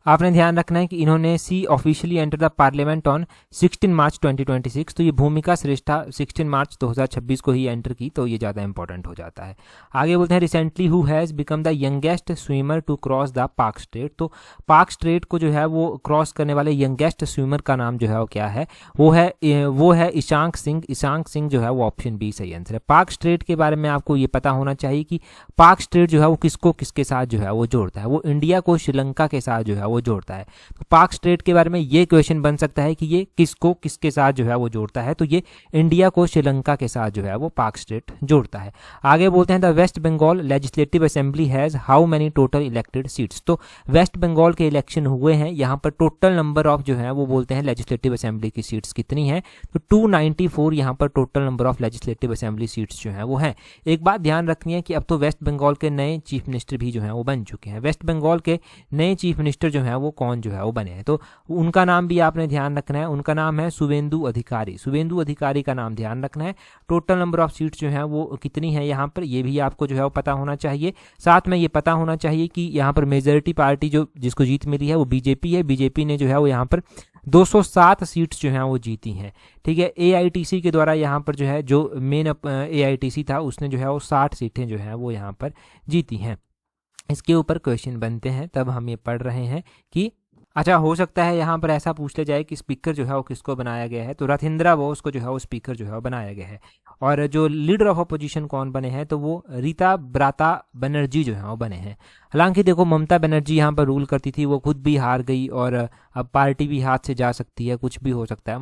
आपने ध्यान रखना है कि इन्होंने she officially enter the parliament on 16 March 2026। तो ये भूमिका श्रेष्ठा 16 मार्च 2026 को ही एंटर की, तो ये ज़्यादा इंपॉर्टेंट हो जाता है। आगे बोलते हैं recently who has become the youngest swimmer to cross the Palk strait. तो पाक स्ट्रेट को जो है वो क्रॉस करने वाले यंगेस्ट स्विमर का नाम जो है वो क्या है, वो है ईशांक सिंह। ईशांक सिंह जो है वो ऑप्शन बी सही आंसर है। पाक स्ट्रेट के बारे में आपको ये पता होना चाहिए कि पाक स्ट्रेट जो है वो किसको किसके साथ जो है वो जोड़ता है। वो इंडिया को श्रीलंका के साथ जो है वो वो जोड़ता है। तो पाक स्ट्रेट के बारे में ये क्वेश्चन बन सकता है कि ये किसको किसके साथ जो है वो जोड़ता है, तो ये इंडिया को श्रीलंका के साथ जो है वो पाक स्ट्रेट जोड़ता है। आगे बोलते हैं the West Bengal legislative assembly has how many total elected seats. तो वेस्ट बंगाल के इलेक्शन हुए हैं, यहाँ पर टोटल नंबर ऑफ जो है वो बोलते हैं लेजिस्लेटिव असेंबली की सीट्स कितनी है, तो 294 यहाँ पर total number of legislative assembly seats जो हैं वो हैं। एक बात ध्यान रखनी है कि अब तो वेस्ट बंगाल के नए चीफ मिनिस्टर भी जो हैं वो बन चुके हैं। वेस्ट बंगाल के नए चीफ मिनिस्टर जो हैं वो कौन जो है वो बने हैं, तो उनका नाम भी आपने ध्यान रखना है। उनका नाम है शुवेंदु अधिकारी। शुवेंदु अधिकारी का नाम ध्यान रखना है। टोटल नंबर ऑफ सीट्स जो हैं वो कितनी है यहाँ पर, ये भी आपको जो है वो पता होना चाहिए। साथ में ये पता होना चाहिए कि यहाँ पर मेजॉरिटी पार्टी जो जिसको जीत मिली है वो बीजेपी है। बीजेपी ने जो है वो यहाँ पर 207 सीट्स जो हैं वो जीती हैं। ठीक है, एआईटीसी के द्वारा यहाँ पर जो है जो मेन एआईटीसी था उसने जो है वो 60 सीटें जो हैं वो यहाँ पर जीती हैं। इसके ऊपर क्वेश्चन बनते हैं, तब हम ये पढ़ रहे हैं कि अच्छा हो सकता है यहाँ पर ऐसा पूछ लिया जाए कि स्पीकर जो है वो किसको बनाया गया है, तो रथिंद्रा बोस को जो है वो स्पीकर जो है वो बनाया गया है। और जो लीडर ऑफ अपोजिशन कौन बने हैं, तो वो रीता ब्राता बनर्जी जो है वो बने हैं। हालांकि देखो ममता बनर्जी यहाँ पर रूल करती थी, वो खुद भी हार गई और अब पार्टी भी हाथ से जा सकती है, कुछ भी हो सकता है।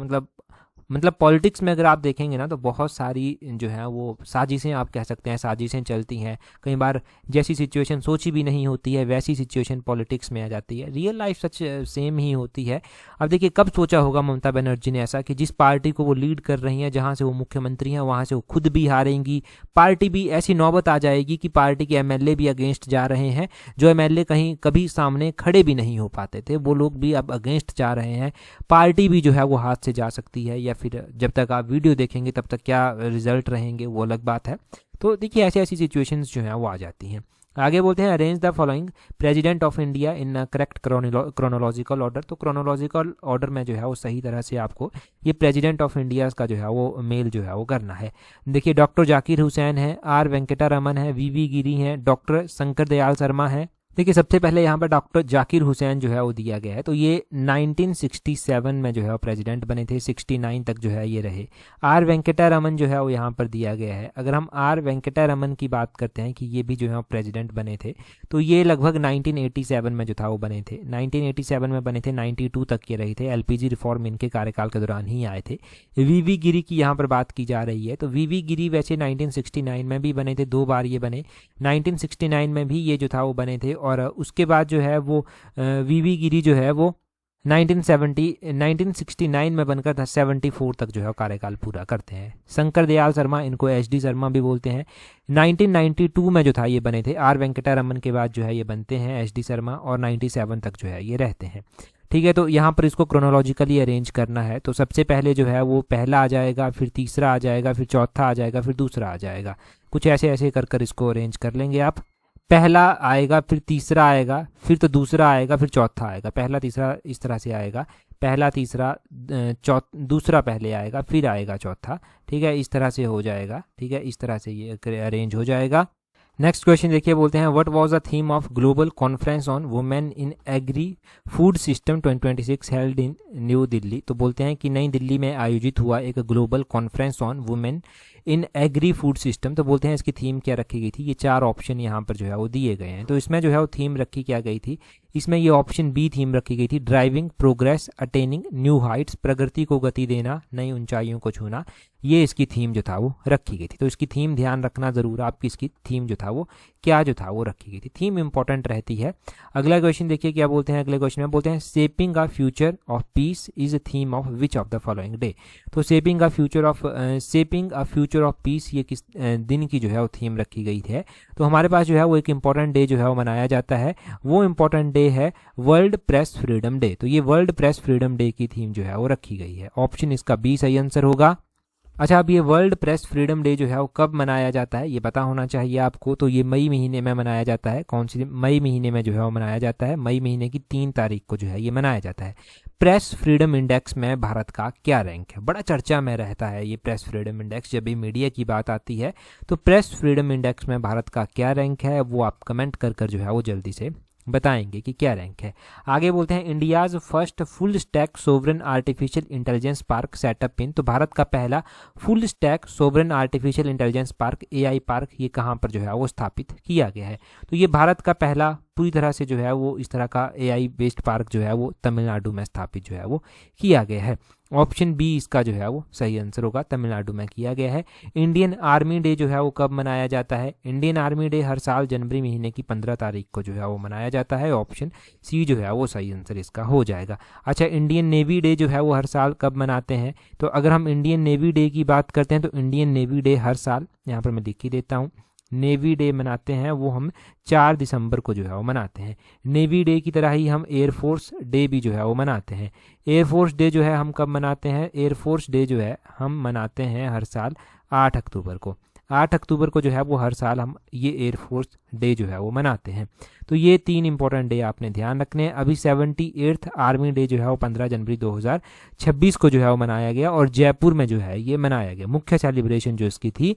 मतलब पॉलिटिक्स में अगर आप देखेंगे ना तो बहुत सारी जो है वो साजिशें आप कह सकते हैं, साजिशें चलती हैं। कई बार जैसी सिचुएशन सोची भी नहीं होती है वैसी सिचुएशन पॉलिटिक्स में आ जाती है। रियल लाइफ सच सेम ही होती है। अब देखिए कब सोचा होगा ममता बनर्जी ने ऐसा कि जिस पार्टी को वो लीड कर रही हैं, जहाँ से वो मुख्यमंत्री हैं, वहाँ से वो खुद भी हारेंगी, पार्टी भी ऐसी नौबत आ जाएगी कि पार्टी के एमएलए भी अगेंस्ट जा रहे हैं। जो एमएलए कहीं कभी सामने खड़े भी नहीं हो पाते थे वो लोग भी अब अगेंस्ट जा रहे हैं। पार्टी भी जो है वो हाथ से जा सकती है, या फिर जब तक आप वीडियो देखेंगे तब तक क्या रिजल्ट रहेंगे वो अलग बात है। तो देखिए ऐसी ऐसी सिचुएशंस जो हैं वो आ जाती हैं। आगे बोलते हैं arrange the following president of India in correct chronological order. तो क्रोनोलॉजिकल ऑर्डर में जो है वो सही तरह से आपको ये प्रेसिडेंट ऑफ इंडिया का जो है वो मेल जो है वो करना है। देखिए डॉक्टर जाकिर हुसैन है, आर वेंकटा रमन है, वी गिरी हैं, डॉक्टर शंकर दयाल शर्मा है। देखिए सबसे पहले यहाँ पर डॉक्टर जाकिर हुसैन जो है वो दिया गया है, तो ये 1967 में जो है वो प्रेसिडेंट बने थे, 69 तक जो है ये रहे। आर वेंकटा रमन जो है वो यहाँ पर दिया गया है। अगर हम आर वेंकटा रमन की बात करते हैं कि ये भी जो है वो प्रेसिडेंट बने थे, तो ये लगभग 1987 में जो था वो बने थे। 1987 में बने थे, 92 तक ये रहे थे। एलपीजी रिफॉर्म इनके कार्यकाल के दौरान ही आए थे। वी गिरी की यहाँ पर बात की जा रही है, तो वी गिरी वैसे 1969 में भी बने थे, 2 बार ये बने। 1969 में भी ये जो था वो बने थे, और उसके बाद जो है वो वी गिरी जो है वो 1969 में बनकर 74 तक जो है कार्यकाल पूरा करते हैं। शंकर दयाल शर्मा, इनको एचडी शर्मा भी बोलते हैं, 1992 में जो था ये बने थे। आर वेंकटा रमन के बाद जो है ये बनते हैं एचडी शर्मा, और 97 तक जो है ये रहते हैं। ठीक है, तो यहाँ पर इसको क्रोनोलॉजिकली अरेंज करना है। तो सबसे पहले जो है वो पहला आ जाएगा, फिर तीसरा आ जाएगा, फिर चौथा आ जाएगा, फिर दूसरा आ जाएगा। कुछ ऐसे ऐसे कर इसको अरेंज कर लेंगे आप। पहला आएगा, फिर तीसरा आएगा, फिर तो दूसरा आएगा, फिर चौथा आएगा। पहला तीसरा इस तरह से आएगा, पहला तीसरा दूसरा पहले आएगा, फिर आएगा चौथा। ठीक है, इस तरह से हो जाएगा। ठीक है, इस तरह से ये अरेंज हो जाएगा। नेक्स्ट क्वेश्चन देखिए, बोलते हैं what was the theme of global conference on women in agri food system 2026 held in new Delhi. तो बोलते हैं कि नई दिल्ली में आयोजित हुआ एक global conference on women in agri food system. तो बोलते हैं इसकी थीम क्या रखी गई थी। ये 4 ऑप्शन यहाँ पर जो है वो दिए गए हैं। तो इसमें जो है वो थीम रखी क्या गई थी, इसमें ये ऑप्शन बी थीम रखी गई थी, driving progress attaining new heights, प्रगति को गति देना, नई ऊंचाइयों को छूना। ये इसकी थीम जो था वो रखी गई थी। तो इसकी थीम ध्यान रखना जरूर, आपकी इसकी थीम जो था वो क्या जो था वो रखी गई थी। थीम इंपॉर्टेंट रहती है। अगला क्वेश्चन देखिए क्या बोलते हैं। अगले क्वेश्चन में बोलते हैं shaping a future of peace is a theme of which of the following day. तो shaping a future of peace ये किस दिन की जो है वो थीम रखी गई है। तो हमारे पास जो है वो एक इंपॉर्टेंट डे जो है वो मनाया जाता है। वो इंपॉर्टेंट डे है वर्ल्ड प्रेस फ्रीडम डे। तो ये वर्ल्ड प्रेस फ्रीडम डे की थीम जो है वो रखी गई है। ऑप्शन इसका बी सही आंसर होगा। अच्छा, अब ये वर्ल्ड प्रेस फ्रीडम डे जो है वो कब मनाया जाता है ये पता होना चाहिए आपको। तो ये मई महीने में मनाया जाता है। कौन सी मई महीने में जो है वो मनाया जाता है, मई महीने की 3 तारीख को जो है ये मनाया जाता है। प्रेस फ्रीडम इंडेक्स में भारत का क्या रैंक है, बड़ा चर्चा में रहता है ये प्रेस फ्रीडम इंडेक्स। जब भी मीडिया की बात आती है तो प्रेस फ्रीडम इंडेक्स में भारत का क्या रैंक है वो आप कमेंट कर जो है वो जल्दी से बताएंगे कि क्या रैंक है। आगे बोलते हैं India's first full stack sovereign artificial intelligence park set up in. तो भारत का पहला full stack sovereign artificial intelligence park AI park ये कहाँ पर जो है वो स्थापित किया गया है। तो ये भारत का पहला पूरी तरह से जो है वो इस तरह का AI बेस्ड पार्क जो है वो तमिलनाडु में स्थापित जो है वो किया गया है। ऑप्शन बी इसका जो है वो सही आंसर होगा, तमिलनाडु में किया गया है। इंडियन आर्मी डे जो है वो कब मनाया जाता है? इंडियन आर्मी डे हर साल जनवरी महीने की 15 तारीख को जो है वो मनाया जाता है। ऑप्शन सी जो है वो सही आंसर इसका हो जाएगा। अच्छा, इंडियन नेवी डे जो है वो हर साल कब मनाते हैं? तो अगर हम इंडियन नेवी डे की बात करते हैं तो इंडियन नेवी डे हर साल, यहाँ पर मैं लिख ही देता हूँ, नेवी डे मनाते हैं वो हम 4 दिसंबर को जो है वो मनाते हैं। नेवी डे की तरह ही हम एयरफोर्स डे भी जो है वो मनाते हैं। एयरफोर्स डे जो है हम कब मनाते हैं? एयरफोर्स डे जो है हम मनाते हैं हर साल 8 अक्टूबर को। 8 अक्टूबर को जो है वो हर साल हम ये एयरफोर्स डे जो है वो मनाते हैं। तो ये 3 इंपॉर्टेंट डे आपने ध्यान रखने हैं। अभी 78th आर्मी डे जो है वो 15 जनवरी 2026 को जो है वो मनाया गया और जयपुर में जो है ये मनाया गया। मुख्य सेलिब्रेशन जो इसकी थी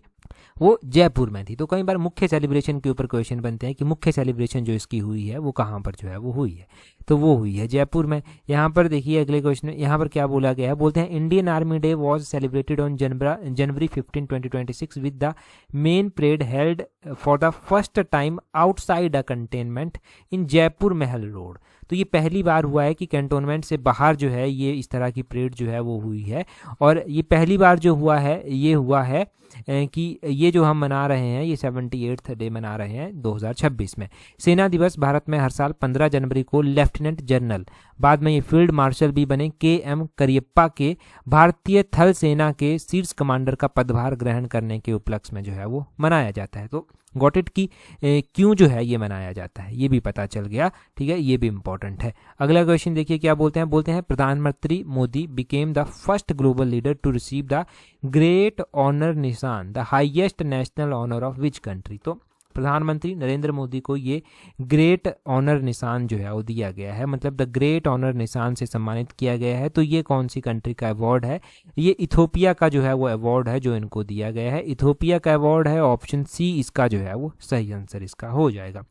वो जयपुर में थी। तो कई बार मुख्य सेलिब्रेशन के ऊपर क्वेश्चन बनते हैं कि मुख्य सेलिब्रेशन जो इसकी हुई है वो कहाँ पर जो है वो हुई है, तो वो हुई है जयपुर में। यहाँ पर देखिए अगले क्वेश्चन में यहाँ पर क्या बोला गया है, बोलते हैं Indian army day was celebrated on January 15, 2026 with the main parade held for the first time outside a cantonment in Jaipur Mahal road. तो ये पहली बार हुआ है कि कैंटोनमेंट से बाहर जो है ये इस तरह की परेड जो है वो हुई है। और ये पहली बार जो हुआ है ये हुआ है कि ये जो हम मना रहे हैं ये 78th डे मना रहे हैं 2026 में। सेना दिवस भारत में हर साल 15 जनवरी को लेफ्टिनेंट जनरल, बाद में ये फील्ड मार्शल भी बने, KM करियप्पा के भारतीय थल सेना के शीर्ष कमांडर का पदभार ग्रहण करने के उपलक्ष्य में जो है वो मनाया जाता है। तो गॉट इट की क्यों जो है ये मनाया जाता है ये भी पता चल गया, ठीक है, ये भी इंपॉर्टेंट है। अगला क्वेश्चन देखिए क्या बोलते हैं, बोलते हैं प्रधानमंत्री Modi became the first global leader to receive the great honour निशान, the highest national honour of which country. तो प्रधानमंत्री नरेंद्र मोदी को ये ग्रेट ऑनर निशान जो है वो दिया गया है, मतलब द ग्रेट ऑनर निशान से सम्मानित किया गया है। तो ये कौन सी कंट्री का अवार्ड है? ये इथोपिया का जो है वो अवार्ड है जो इनको दिया गया है, इथोपिया का अवार्ड है। ऑप्शन सी इसका जो है वो सही आंसर इसका हो जाएगा।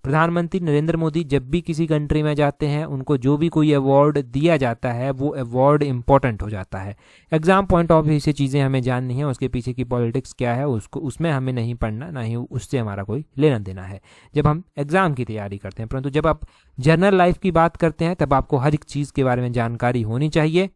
प्रधानमंत्री नरेंद्र मोदी जब भी किसी कंट्री में जाते हैं उनको जो भी कोई अवार्ड दिया जाता है वो अवार्ड इंपॉर्टेंट हो जाता है। एग्जाम पॉइंट ऑफ व्यू से चीज़ें हमें जाननी है, उसके पीछे की पॉलिटिक्स क्या है उसको उसमें हमें नहीं पढ़ना, ना ही उससे हमारा कोई लेना देना है जब हम एग्ज़ाम की तैयारी करते हैं। परंतु जब आप जनरल लाइफ की बात करते हैं तब आपको हर एक चीज़ के बारे में जानकारी होनी चाहिए,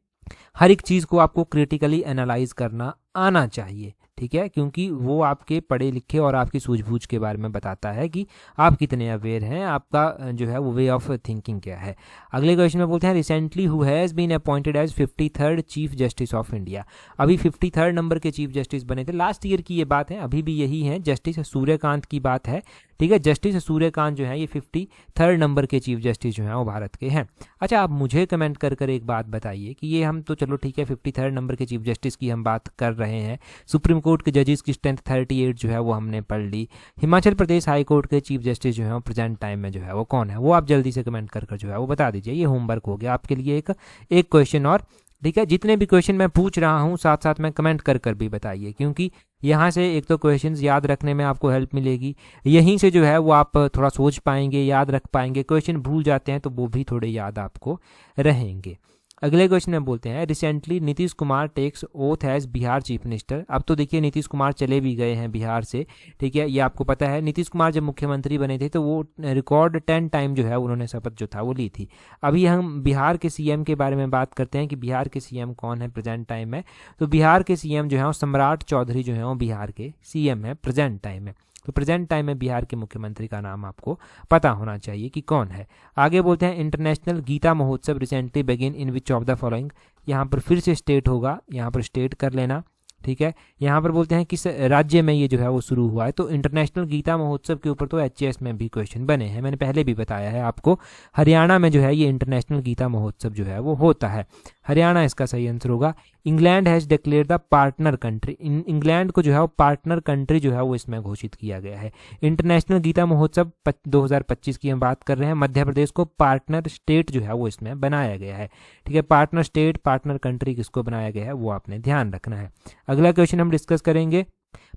हर एक चीज़ को आपको क्रिटिकली एनालाइज करना आना चाहिए, ठीक है, क्योंकि वो आपके पढ़े लिखे और आपकी सूझबूझ के बारे में बताता है कि आप कितने अवेयर हैं, आपका जो है वो वे ऑफ थिंकिंग क्या है। अगले क्वेश्चन में बोलते हैं recently who has been appointed as 53rd chief justice of India. अभी 53rd नंबर के चीफ जस्टिस बने थे, लास्ट ईयर की ये बात है, अभी भी यही है, जस्टिस सूर्यकांत की बात है, ठीक है। जस्टिस सूर्यकांत जो है ये 53rd नंबर के चीफ जस्टिस जो हैं वो भारत के हैं। अच्छा, आप मुझे कमेंट कर एक बात बताइए कि ये हम तो चलो ठीक है 53rd नंबर के चीफ जस्टिस की हम बात कर रहे हैं, सुप्रीम कोर्ट के जजेस की स्ट्रेंथ 38 जो है वो हमने पढ़ ली, हिमाचल प्रदेश हाई कोर्ट के चीफ जस्टिस जो है वो प्रेजेंट टाइम में जो है वो कौन है, वो आप जल्दी से कमेंट कर जो है वो बता दीजिए। ये होमवर्क हो गया आपके लिए एक क्वेश्चन और, ठीक है। जितने भी क्वेश्चन मैं पूछ रहा हूँ साथ साथ में कमेंट कर भी बताइए, क्योंकि यहाँ से एक तो क्वेश्चंस याद रखने में आपको हेल्प मिलेगी, यहीं से जो है वो आप थोड़ा सोच पाएंगे, याद रख पाएंगे। क्वेश्चन भूल जाते हैं तो वो भी थोड़े याद आपको रहेंगे। अगले क्वेश्चन में बोलते हैं recently Nitish Kumar takes oath as Bihar chief minister. अब तो देखिए नीतीश कुमार चले भी गए हैं बिहार से, ठीक है, ये आपको पता है। नीतीश कुमार जब मुख्यमंत्री बने थे तो वो रिकॉर्ड 10 टाइम जो है उन्होंने शपथ जो था वो ली थी। अभी हम बिहार के सीएम के बारे में बात करते हैं कि बिहार के सीएम कौन है प्रेजेंट टाइम में। तो बिहार के सीएम जो है सम्राट चौधरी जो है वो बिहार के सीएम है प्रेजेंट टाइम में। तो प्रेजेंट टाइम में बिहार के मुख्यमंत्री का नाम आपको पता होना चाहिए कि कौन है। आगे बोलते हैं इंटरनेशनल गीता महोत्सव recently begin in which of the following. यहाँ पर फिर से स्टेट होगा, यहाँ पर स्टेट कर लेना, ठीक है। यहाँ पर बोलते हैं किस राज्य में ये जो है वो शुरू हुआ है। तो इंटरनेशनल गीता महोत्सव के ऊपर तो HAS में भी क्वेश्चन बने हैं, मैंने पहले भी बताया है आपको। हरियाणा में जो है ये इंटरनेशनल गीता महोत्सव जो है वो होता है, हरियाणा इसका सही आंसर होगा। England has declare the partner country, England को जो है वो पार्टनर कंट्री जो है वो इसमें घोषित किया गया है। इंटरनेशनल गीता महोत्सव 2025 की हम बात कर रहे हैं, मध्य प्रदेश को पार्टनर स्टेट जो है वो इसमें बनाया गया है, ठीक है। पार्टनर स्टेट पार्टनर कंट्री किसको बनाया गया है वो आपने ध्यान रखना है। अगला क्वेश्चन हम डिस्कस करेंगे,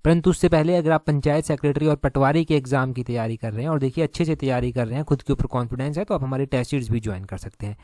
परंतु उससे पहले अगर आप पंचायत सेक्रेटरी और पटवारी के एग्जाम की तैयारी कर रहे हैं और देखिए अच्छे से तैयारी कर रहे हैं, खुद के ऊपर कॉन्फिडेंस है, तो आप हमारे टेस्ट सीरीज भी ज्वाइन कर सकते हैं।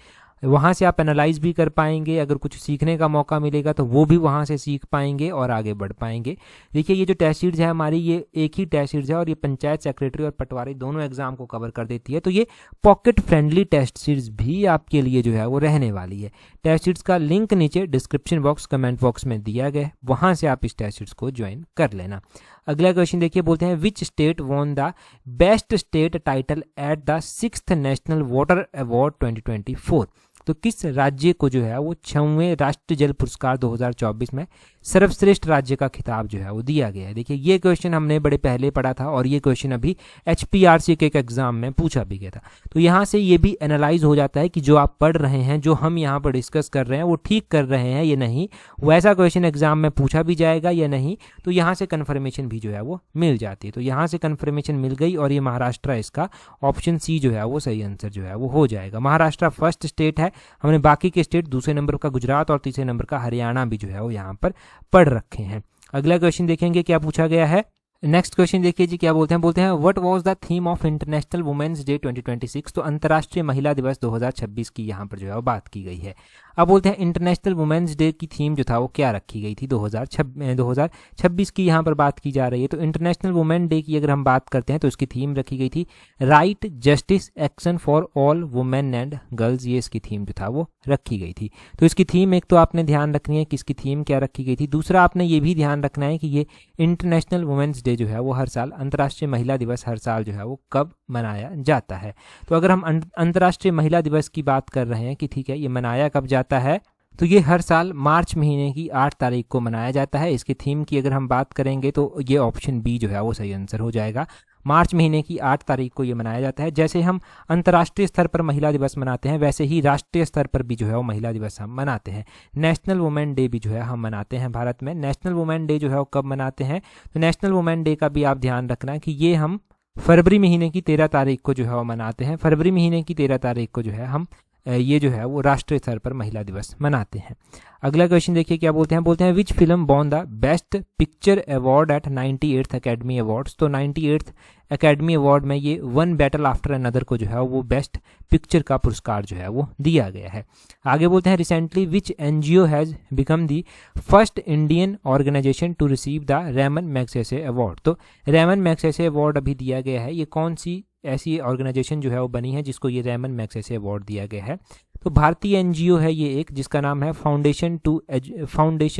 वहाँ से आप एनालाइज भी कर पाएंगे, अगर कुछ सीखने का मौका मिलेगा तो वो भी वहाँ से सीख पाएंगे और आगे बढ़ पाएंगे। देखिए ये जो टेस्ट सीरीज है हमारी, ये एक ही टेस्ट सीरीज है और ये पंचायत सेक्रेटरी और पटवारी दोनों एग्जाम को कवर कर देती है। तो ये पॉकेट फ्रेंडली टेस्ट सीरीज भी आपके लिए जो है वो रहने वाली है। टेस्ट सीरीज का लिंक नीचे डिस्क्रिप्शन बॉक्स, कमेंट बॉक्स में दिया गया है, वहाँ से आप इस टेस्ट सीरीज को ज्वाइन कर लेना। अगला क्वेश्चन देखिए, बोलते हैं which state won the best state title at the 6th national water award 2024। तो किस राज्य को जो है वो 6वें राष्ट्रीय जल पुरस्कार 2024 में सर्वश्रेष्ठ राज्य का खिताब जो है वो दिया गया है। देखिए ये क्वेश्चन हमने बड़े पहले पढ़ा था और ये क्वेश्चन अभी HPRC के एक एग्जाम में पूछा भी गया था। तो यहाँ से ये भी एनालाइज हो जाता है कि जो आप पढ़ रहे हैं, जो हम यहाँ पर डिस्कस कर रहे हैं, वो ठीक कर रहे हैं या नहीं, वैसा क्वेश्चन एग्जाम में पूछा भी जाएगा या नहीं। तो यहाँ से कन्फर्मेशन भी जो है वो मिल जाती है। तो यहाँ से कन्फर्मेशन मिल गई और ये महाराष्ट्र, इसका ऑप्शन सी जो है वो सही आंसर जो है वो हो जाएगा। महाराष्ट्र फर्स्ट स्टेट है। हमने बाकी के स्टेट, दूसरे नंबर का गुजरात और तीसरे नंबर का हरियाणा भी जो है वो यहाँ पर पढ़ रखे हैं। अगला क्वेश्चन देखेंगे क्या पूछा गया है। नेक्स्ट क्वेश्चन देखिए जी, क्या बोलते हैं what was the theme of international women's day 2026। तो अंतर्राष्ट्रीय महिला दिवस 2026 की यहाँ पर जो है वो बात की गई है। अब बोलते हैं इंटरनेशनल वुमेन्स डे की थीम जो था वो क्या रखी गई थी 2026 की यहाँ पर बात की जा रही है। तो इंटरनेशनल वुमेन डे की अगर हम बात करते हैं तो इसकी थीम रखी गई थी right, justice, action for all women and girls. ये इसकी थीम जो था वो रखी गई थी। तो इसकी थीम एक तो आपने ध्यान रखनी है कि इसकी थीम क्या रखी गई थी। दूसरा आपने ये भी ध्यान रखना है कि ये इंटरनेशनल वुमेन्स डे जो है वो हर साल, अंतर्राष्ट्रीय महिला दिवस हर साल जो है वो कब मनाया जाता है। तो अगर हम अंतर्राष्ट्रीय महिला दिवस की बात कर रहे हैं कि ठीक है ये मनाया कब जाता है, तो ये हर साल मार्च महीने की 8 तारीख को मनाया जाता है। इसकी थीम की अगर हम बात करेंगे तो ये ऑप्शन बी जो है वो सही आंसर हो जाएगा। मार्च महीने की 8 तारीख को ये मनाया जाता है। जैसे हम अंतर्राष्ट्रीय स्तर पर महिला दिवस मनाते हैं, वैसे ही राष्ट्रीय स्तर पर भी जो है वो महिला दिवस हम मनाते हैं। नेशनल वुमेन डे भी जो है हम मनाते हैं भारत में। नेशनल वुमेन डे जो है वो कब मनाते हैं, तो नेशनल वुमेन डे का भी आप ध्यान रखना कि ये हम फरवरी महीने की 13 तारीख को जो है वो मनाते हैं। फरवरी महीने की 13 तारीख को जो है हम ये जो है वो राष्ट्रीय स्तर पर महिला दिवस मनाते हैं। अगला क्वेश्चन देखिए क्या बोलते हैं which film won the best picture award eight 98th academy awards. तो 98th अकेडमी अवार्ड में ये वन बैटल आफ्टर अनदर को जो है वो बेस्ट पिक्चर का पुरस्कार जो है वो दिया गया है। आगे बोलते हैं recently which NGO has become the first Indian organization to receive the Ramon Magsaysay award. तो रेमन मैग्सेसे अवार्ड अभी दिया गया है। ये कौन सी ऐसी ऑर्गेनाइजेशन जो है वो बनी है जिसको ये रेमन मैग्सेसे अवार्ड दिया गया है। तो भारतीय NGO है ये एक, जिसका नाम है foundation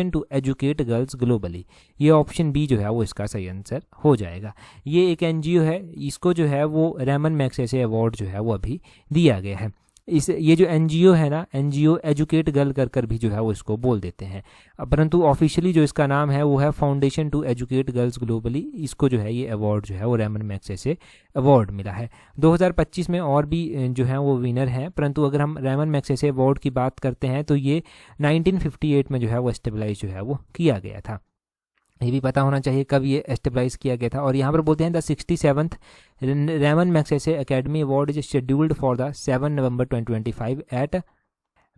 to educate girls globally. ये ऑप्शन बी जो है वो इसका सही आंसर हो जाएगा। ये एक NGO है, इसको जो है वो रेमन मैग्सेसे अवार्ड जो है वो अभी दिया गया है। ये जो NGO है ना, NGO एजुकेट गर्ल कर भी जो है वो इसको बोल देते हैं, परंतु ऑफिशियली जो इसका नाम है वो है foundation to educate girls globally. इसको जो है ये अवार्ड जो है वो रेमन मैग्सेसे अवार्ड मिला है। 2025 में और भी जो है वो विनर हैं, परंतु अगर हम रेमन मैग्सेसे अवार्ड की बात करते हैं तो ये 1958 में जो है वो एस्टेब्लाइज जो है वो किया गया था। ये भी पता होना चाहिए कब ये एस्टेब्लाइज किया गया था। और यहाँ पर बोलते हैं the 67th Ramon Magsaysay academy award is scheduled for the 7 November 2025 at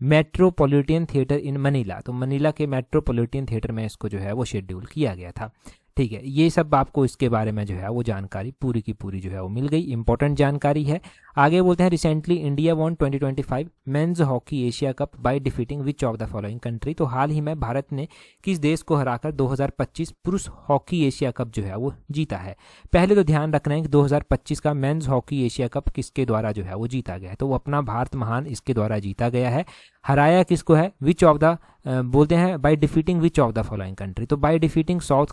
metropolitan theatre in Manila. तो मनीला के मेट्रोपॉलिटन थिएटर में इसको जो है वो शेड्यूल किया गया था। ठीक है, ये सब आपको इसके बारे में जो है वो जानकारी पूरी की पूरी जो है वो मिल गई, इंपॉर्टेंट जानकारी है। आगे बोलते हैं recently India won 2025 men's hockey Asia cup by defeating which of the following country. तो हाल ही में भारत ने किस देश को हराकर 2025 पुरुष हॉकी एशिया कप जो है वो जीता है। पहले तो ध्यान रखना है कि 2025 का मेंस हॉकी एशिया कप किसके द्वारा जो है वो जीता गया है, तो वो अपना भारत महान इसके द्वारा जीता गया है। हराया किसको है, विच ऑफ द बोलते हैं by defeating which of the following country. तो बाय डिफीटिंग साउथ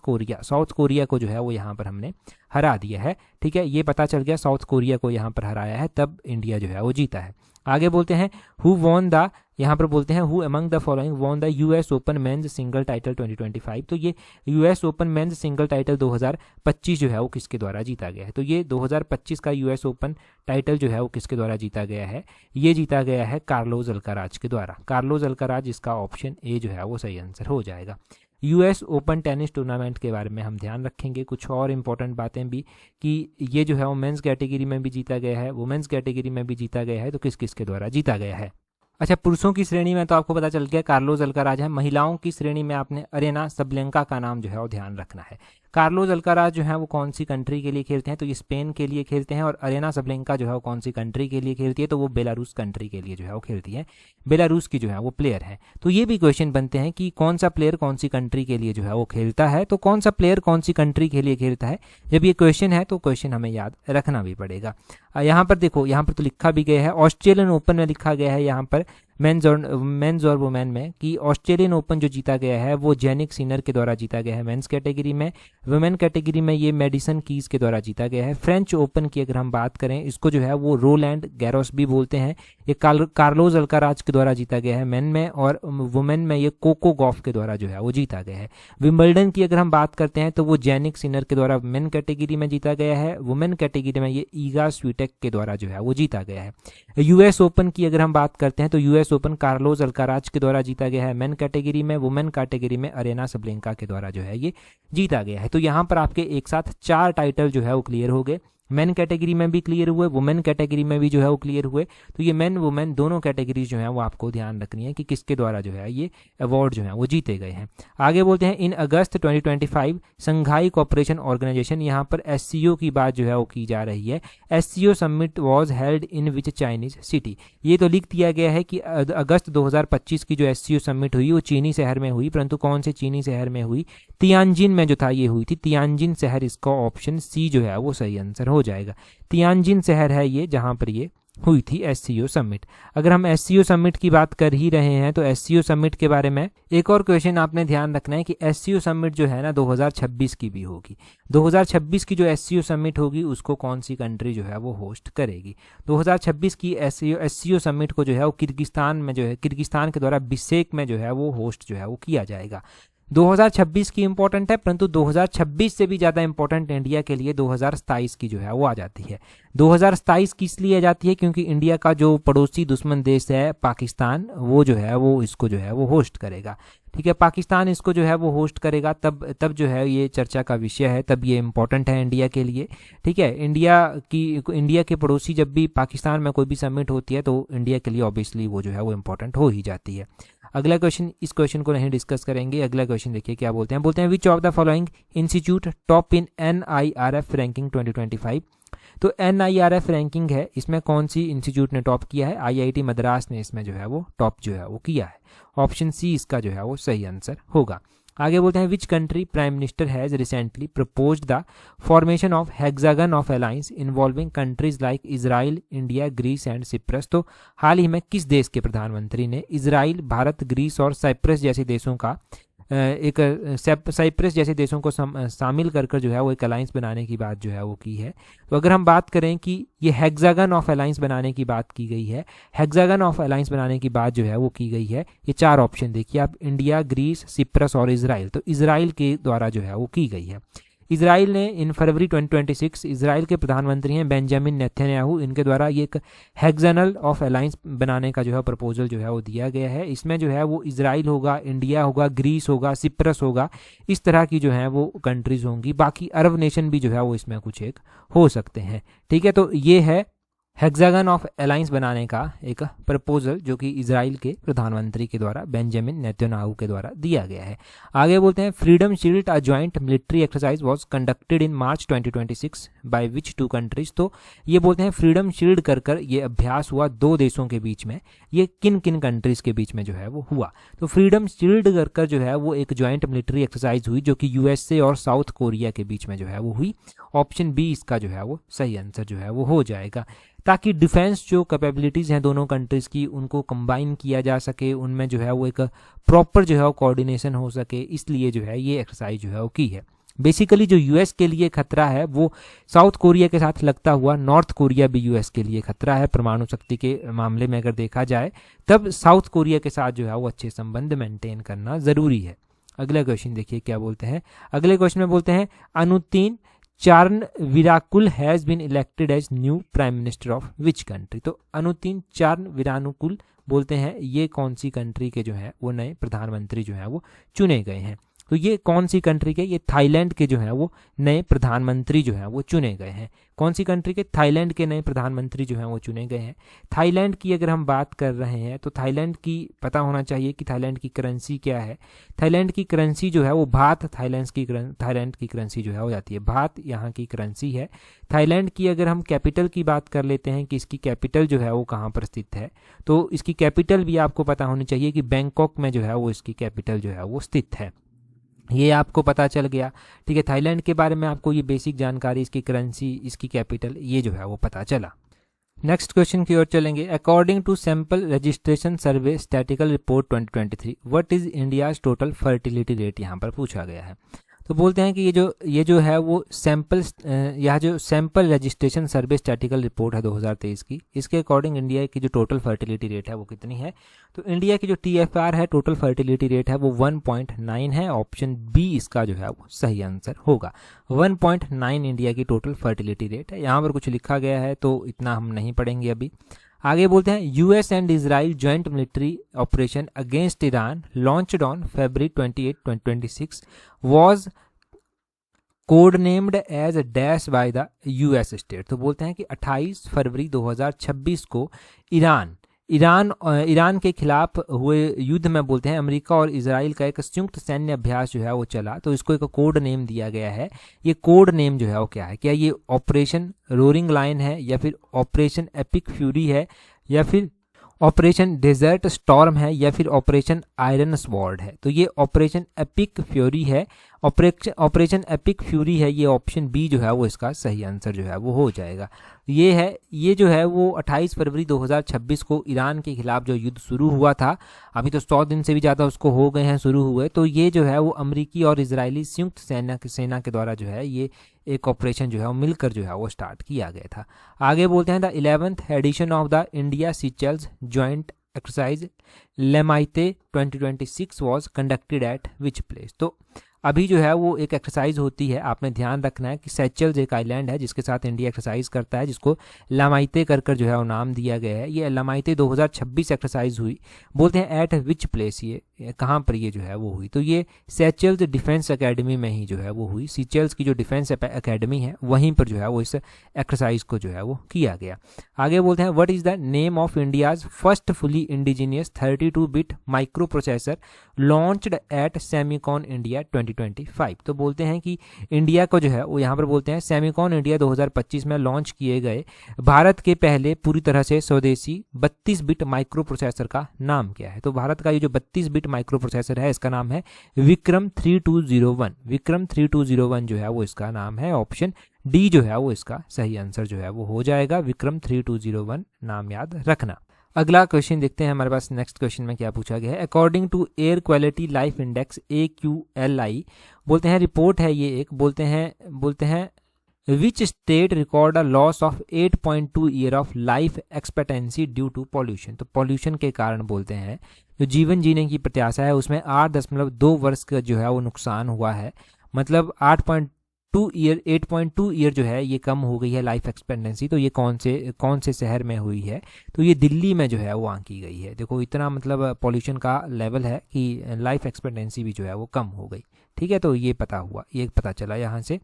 कोरिया को जो है वो यहाँ पर हमने हरा दिया है। ठीक है, ये पता चल गया, साउथ कोरिया को यहाँ पर हराया है, तब इंडिया जो है वो जीता है। आगे बोलते हैं हु वॉन द, यहाँ पर बोलते हैं who among the following won the US open men's single title 2025। तो ये US open men's single title 2025 जो है वो किसके द्वारा जीता गया है। तो ये 2025 का US ओपन टाइटल जो है वो किसके द्वारा जीता गया है, ये जीता गया है कार्लोस अल्काराज के द्वारा। कार्लोस अल्काराज, इसका ऑप्शन ए जो है वो सही आंसर हो जाएगा। US ओपन टेनिस टूर्नामेंट के बारे में हम ध्यान रखेंगे, कुछ और इंपॉर्टेंट बातें भी कि ये जो है वो मेंस कैटेगरी में भी जीता गया है, वुमेन्स कैटेगरी में भी जीता गया है। तो किस किस के द्वारा जीता गया है। अच्छा, पुरुषों की श्रेणी में तो आपको पता चल गया कार्लोस अल्काराज है। महिलाओं की श्रेणी में आपने अरेना सबलेंका का नाम जो है वो ध्यान रखना है। कार्लोस अल्काराज जो है वो कौन सी कंट्री के लिए खेलते हैं, तो ये स्पेन के लिए खेलते हैं। और अरेना सबलेंका जो है वो कौन सी कंट्री के लिए खेलती है, तो वो बेलारूस कंट्री के लिए जो है वो खेलती है, बेलारूस की जो है वो प्लेयर है। तो ये भी क्वेश्चन बनते हैं कि कौन सा प्लेयर कौन सी कंट्री के लिए जो है वो खेलता है, तो कौन सा प्लेयर कौन सी कंट्री के लिए खेलता है, जब ये क्वेश्चन है तो क्वेश्चन हमें याद रखना भी पड़ेगा। यहाँ पर देखो, यहाँ पर तो लिखा भी गया है, ऑस्ट्रेलियन ओपन में लिखा गया है यहाँ पर मेंस और वुमेन में कि ऑस्ट्रेलियन ओपन जो जीता गया है वो जेनिक सिनर के द्वारा जीता गया है मेंस कैटेगरी में। वुमेन कैटेगरी में ये मेडिसन कीज के द्वारा जीता गया है। फ्रेंच ओपन की अगर हम बात करें, इसको जो है वो रोलैंड गैरोस भी बोलते हैं। ये कार्लोस अल्काराज के द्वारा जीता गया है मेन में, और वुमेन में ये कोको गॉफ के द्वारा जो है वो जीता गया है। विंबलडन की अगर हम बात करते हैं तो वो जेनिक सिनर के द्वारा मेन कैटेगरी में जीता गया है। वुमेन कैटेगरी में ये ईगा स्वीटेक के द्वारा जो है वो जीता गया है। यूएस ओपन की अगर हम बात करते हैं तो यूएस ओपन कार्लोस अल्काराज के द्वारा जीता गया है मेन कैटेगरी में। वुमेन कैटेगरी में अरेना सबलेंका के द्वारा जो है ये जीता गया है। तो यहाँ पर आपके एक साथ 4 टाइटल जो है वो क्लियर हो गए। मेन कैटेगरी में भी क्लियर हुए, वुमेन कैटेगरी में भी जो है वो क्लियर हुए। तो ये मेन वुमेन दोनों कैटेगरीज जो है वो आपको ध्यान रखनी है कि किसके द्वारा जो है ये अवार्ड जो है वो जीते गए हैं। आगे बोलते हैं इन अगस्त 2025 संघाई कोऑपरेशन ऑर्गेनाइजेशन, यहाँ पर एससीओ की बात जो है वो की जा रही है। SCO summit was held in which Chinese city, ये तो लिख दिया गया है कि अगस्त 2025 की जो एससीओ समिट हुई वो चीनी शहर में हुई, परंतु कौन से चीनी शहर में हुई, तियानजिन में जो था ये हुई थी, तियानजिन शहर। इसका ऑप्शन सी जो है वो सही आंसर हो जाएगा। तियानजिन शहर है ये जहां पर ये हुई थी एससीओ समिट। अगर हम एससीओ समिट की बात कर ही रहे हैं तो एससीओ समिट के बारे में एक और क्वेश्चन आपने ध्यान रखना है कि एससीओ समिट जो है ना 2026 की भी होगी। 2026 की जो एससीओ समिट होगी उसको कौन सी कंट्री जो है वो होस्ट करेगी। 2026 की एससीओ समिट को जो है वो किर्गिस्तान में जो है, किर्गिस्तान के द्वारा बिशकेक में जो है वो होस्ट जो है वो किया जाएगा। 2026 की इंपॉर्टेंट है, परंतु 2026 से भी ज़्यादा इंपॉर्टेंट इंडिया के लिए 2027 की जो है वो आ जाती है। 2027 किस लिए आ जाती है, क्योंकि इंडिया का जो पड़ोसी दुश्मन देश है पाकिस्तान, वो जो है वो इसको जो है वो होस्ट करेगा। ठीक है, पाकिस्तान इसको जो है वो होस्ट करेगा, तब जो है ये चर्चा का विषय है, तब ये इंपॉर्टेंट है इंडिया के लिए। ठीक है, इंडिया के पड़ोसी जब भी पाकिस्तान में कोई भी समिट होती है तो इंडिया के लिए ऑब्वियसली वो जो है वो इंपॉर्टेंट हो ही जाती है। अगला क्वेश्चन, इस क्वेश्चन को नहीं डिस्कस करेंगे। अगला क्वेश्चन देखिए क्या बोलते हैं विच of the following institute top in NIRF ranking 2025। तो NIRF रैंकिंग है, इसमें कौन सी इंस्टीट्यूट ने टॉप किया है, IIT मद्रास ने इसमें जो है वो टॉप जो है वो किया है। ऑप्शन सी इसका जो है वो सही आंसर होगा। आगे बोलते हैं which country prime minister has recently proposed the formation of hexagon of alliance involving countries like Israel, India, Greece and Cyprus. तो हाल ही में किस देश के प्रधानमंत्री ने इजराइल, भारत, ग्रीस और साइप्रस जैसे देशों का साइप्रस जैसे देशों को शामिल कर जो है वो एक अलायंस बनाने की बात जो है वो की है। तो अगर हम बात करें कि ये हेक्सागन ऑफ अलायंस बनाने की बात की गई है, हेक्सागन ऑफ अलायंस बनाने की बात जो है वो की गई है, ये 4 ऑप्शन देखिए आप, इंडिया, ग्रीस, सिप्रस और इजराइल। तो इजराइल के द्वारा जो है वो की गई है। इजराइल ने इन फरवरी 2026 इजराइल के प्रधानमंत्री हैं बेंजामिन नेतन्याहू, इनके द्वारा ये एक हेक्सागन ऑफ अलायंस बनाने का जो है प्रपोजल जो है वो दिया गया है। इसमें जो है वो इजराइल होगा, इंडिया होगा, ग्रीस होगा, सिप्रस होगा, इस तरह की जो है वो कंट्रीज होंगी। बाकी अरब नेशन भी जो है वो इसमें कुछ एक हो सकते हैं। ठीक है, तो ये है हेक्सागन ऑफ अलायंस बनाने का एक प्रपोजल जो कि इजराइल के प्रधानमंत्री के द्वारा बेंजामिन नेतन्याहू के द्वारा दिया गया है। आगे बोलते हैं freedom shield a joint military exercise was conducted in March 2026 by which 2 countries. तो ये बोलते हैं फ्रीडम शील्ड कर ये अभ्यास हुआ 2 देशों के बीच में, ये किन किन कंट्रीज के बीच में जो है वो हुआ। तो फ्रीडम शील्ड कर जो है वो एक जॉइंट मिलिट्री एक्सरसाइज हुई जो कि USA और साउथ कोरिया के बीच में जो है वो हुई। ऑप्शन बी इसका जो है वो सही आंसर जो है वो हो जाएगा, ताकि डिफेंस जो कैपेबिलिटीज़ हैं दोनों कंट्रीज़ की उनको कंबाइन किया जा सके, उनमें जो है वो एक प्रॉपर जो है वो कोऑर्डिनेशन हो सके, इसलिए जो है ये एक्सरसाइज जो है वो की है। बेसिकली जो US के लिए खतरा है वो साउथ कोरिया के साथ लगता हुआ नॉर्थ कोरिया भी US के लिए खतरा है। परमाणु शक्ति के मामले में अगर देखा जाए तब साउथ कोरिया के साथ जो है वो अच्छे संबंध मेंटेन करना ज़रूरी है। अगला क्वेश्चन देखिए क्या बोलते हैं। अगले क्वेश्चन में बोलते हैं Anutin Charnvirakul has been elected as new prime minister of which country. तो अनुतीन चार्नविराकुल बोलते हैं ये कौन सी कंट्री के जो है वो नए प्रधानमंत्री जो है वो चुने गए हैं। तो ये कौन सी कंट्री के, ये थाईलैंड के जो है वो नए प्रधानमंत्री जो हैं वो चुने गए हैं। कौन सी कंट्री के, थाईलैंड के नए प्रधानमंत्री जो हैं वो चुने गए हैं। थाईलैंड की अगर हम बात कर रहे हैं तो थाईलैंड की पता होना चाहिए कि थाईलैंड की करेंसी क्या है। थाईलैंड की करेंसी जो है वो भात, थाईलैंड की करेंसी जो है हो जाती है भात, यहाँ की करेंसी है। थाईलैंड की अगर हम कैपिटल की बात कर लेते हैं कि इसकी कैपिटल जो है वो कहाँ पर स्थित है, तो इसकी कैपिटल भी आपको पता होनी चाहिए कि बैंकॉक में जो है वो इसकी कैपिटल जो है वो स्थित है। ये आपको पता चल गया, ठीक है। थाईलैंड के बारे में आपको ये बेसिक जानकारी, इसकी करेंसी, इसकी कैपिटल, ये जो है वो पता चला। नेक्स्ट क्वेश्चन की ओर चलेंगे। According to sample registration survey statistical report 2023 what is India's total fertility rate, यहाँ पर पूछा गया है। तो बोलते हैं कि ये जो है वो यह जो sample registration survey statistical report है 2023 की, इसके अकॉर्डिंग इंडिया की जो टोटल फर्टिलिटी रेट है वो कितनी है। तो इंडिया की जो TFR है, टोटल फर्टिलिटी रेट है, वो 1.9 है। ऑप्शन बी इसका जो है वो सही आंसर होगा। 1.9 इंडिया की टोटल फर्टिलिटी रेट है। यहाँ पर कुछ लिखा गया है तो इतना हम नहीं पढ़ेंगे अभी। आगे बोलते हैं US and Israel joint military operation against Iran launched on February 28, 2026 was code named as dash by the US state. तो बोलते हैं कि 28 फरवरी 2026 को ईरान के खिलाफ हुए युद्ध में बोलते हैं अमेरिका और इजराइल का एक संयुक्त सैन्य अभ्यास जो है वो चला, तो इसको एक कोड नेम दिया गया है। ये कोड नेम जो है वो क्या है, क्या ये ऑपरेशन रोरिंग लाइन है, या फिर ऑपरेशन एपिक फ्यूरी है, या फिर ऑपरेशन डेजर्ट स्टॉर्म है, या फिर ऑपरेशन आयरन स्वॉर्ड है। तो ये ऑपरेशन एपिक फ्यूरी है, ऑपरेशन एपिक फ्यूरी है। ये ऑप्शन बी जो है वो इसका सही आंसर जो है वो हो जाएगा। ये जो है वो 28 फरवरी 2026 को ईरान के खिलाफ जो युद्ध शुरू हुआ था, अभी तो 100 दिन से भी ज़्यादा उसको हो गए हैं शुरू हुए, तो ये जो है वो अमेरिकी और इजरायली संयुक्त सेना के द्वारा जो है ये एक ऑपरेशन जो है वो मिलकर जो है वो स्टार्ट किया गया था। आगे बोलते हैं the 11th edition of the India Seychelles joint exercise Lamitiye 2026 was conducted at which place. तो अभी जो है वो एक एक्सरसाइज होती है, आपने ध्यान रखना है कि सेचल्स एक आइलैंड है जिसके साथ इंडिया एक्सरसाइज करता है, जिसको लामाइते कर जो है वो नाम दिया गया है। ये लामाइते 2026 एक्सरसाइज हुई। बोलते हैं एट विच प्लेस, ये कहाँ पर ये जो है वो हुई। तो ये सेचल्स डिफेंस एकेडमी में ही जो है वो हुई। सीचेल्स की जो डिफेंस एकेडमी है वहीं पर जो है वो इस एक्सरसाइज को जो है वो किया गया। आगे बोलते हैं what is the name of India's first fully indigenous 32-बिट microprocessor launched at Semicon India 2025। तो बोलते हैं कि इंडिया को जो है वो यहाँ पर बोलते हैं सेमिकॉन इंडिया 2025 में लॉन्च किए गए भारत के पहले पूरी तरह से स्वदेशी 32-बिट माइक्रो प्रोसेसर का नाम क्या है। तो भारत का ये जो 32-बिट माइक्रो प्रोसेसर है इसका नाम है विक्रम 3201। विक्रम 3201 जो है वो इसका नाम है। ऑप्शन डी जो है वो इसका सही आंसर जो है वो हो जाएगा। विक्रम 3201 नाम याद रखना। अगला क्वेश्चन देखते हैं हमारे पास नेक्स्ट क्वेश्चन में क्या पूछा गया है। According to air quality life index AQLI, बोलते हैं रिपोर्ट है ये एक, बोलते हैं which state record a loss of 8.2 year of life expectancy due to pollution. तो पॉल्यूशन के कारण बोलते हैं जो जीवन जीने की प्रत्याशा है उसमें 8.2 वर्ष का जो है वो नुकसान हुआ है। मतलब 8.2 ईयर जो है ये कम हो गई है लाइफ एक्सपेक्टेंसी। तो ये कौन से शहर में हुई है, तो ये दिल्ली में जो है वो आंकी गई है। देखो इतना मतलब पॉल्यूशन का लेवल है कि लाइफ एक्सपेक्टेंसी भी जो है वो कम हो गई। ठीक है, तो ये पता चला यहाँ से।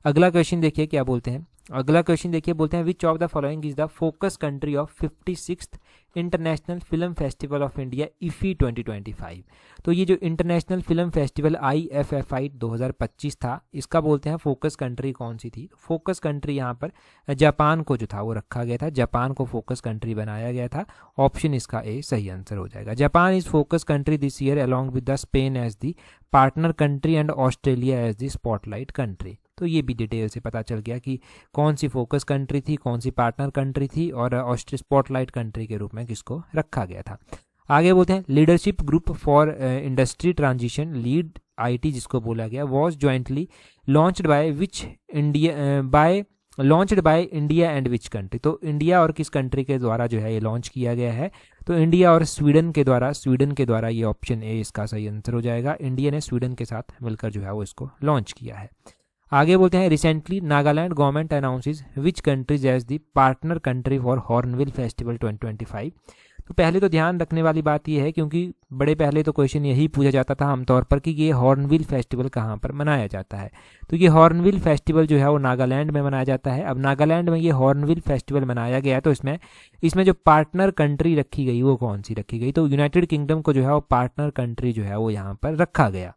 अगला क्वेश्चन देखिए क्या बोलते हैं। अगला क्वेश्चन देखिए, बोलते हैं विच of the following is the focus country of 56th international film festival of India IFFI 2025। तो ये जो इंटरनेशनल फिल्म फेस्टिवल IFFI 2025 था, इसका बोलते हैं फोकस कंट्री कौन सी थी। फोकस कंट्री यहाँ पर जापान को जो था वो रखा गया था, जापान को फोकस कंट्री बनाया गया था। ऑप्शन इसका ए सही आंसर हो जाएगा। Japan is focus country this year along with the Spain as the partner country and Australia as the spotlight country. तो ये भी डिटेल से पता चल गया कि कौन सी फोकस कंट्री थी, कौन सी पार्टनर कंट्री थी, और स्पॉटलाइट कंट्री के रूप में किसको रखा गया था। आगे बोलते हैं leadership group for industry transition lead IT जिसको बोला गया was jointly launched by India and which country. तो इंडिया और किस कंट्री के द्वारा जो है ये लॉन्च किया गया है, तो इंडिया और स्वीडन के द्वारा ये ऑप्शन ए इसका सही आंसर हो जाएगा। इंडिया ने स्वीडन के साथ मिलकर जो है वो इसको लॉन्च किया है। आगे बोलते हैं recently Nagaland government announces which countries as the partner country for Hornbill festival 2025। तो पहले तो ध्यान रखने वाली बात यह है, क्योंकि बड़े पहले तो क्वेश्चन यही पूछा जाता था आमतौर पर कि ये हॉर्नबिल फेस्टिवल कहाँ पर मनाया जाता है। तो ये हॉर्नबिल फेस्टिवल जो है वो नागालैंड में मनाया जाता है। अब नागालैंड में ये हॉर्नबिल फेस्टिवल मनाया गया, तो इसमें जो पार्टनर कंट्री रखी गई वो कौन सी रखी गई, तो यूनाइटेड किंगडम को जो है वो पार्टनर कंट्री जो है वो यहाँ पर रखा गया।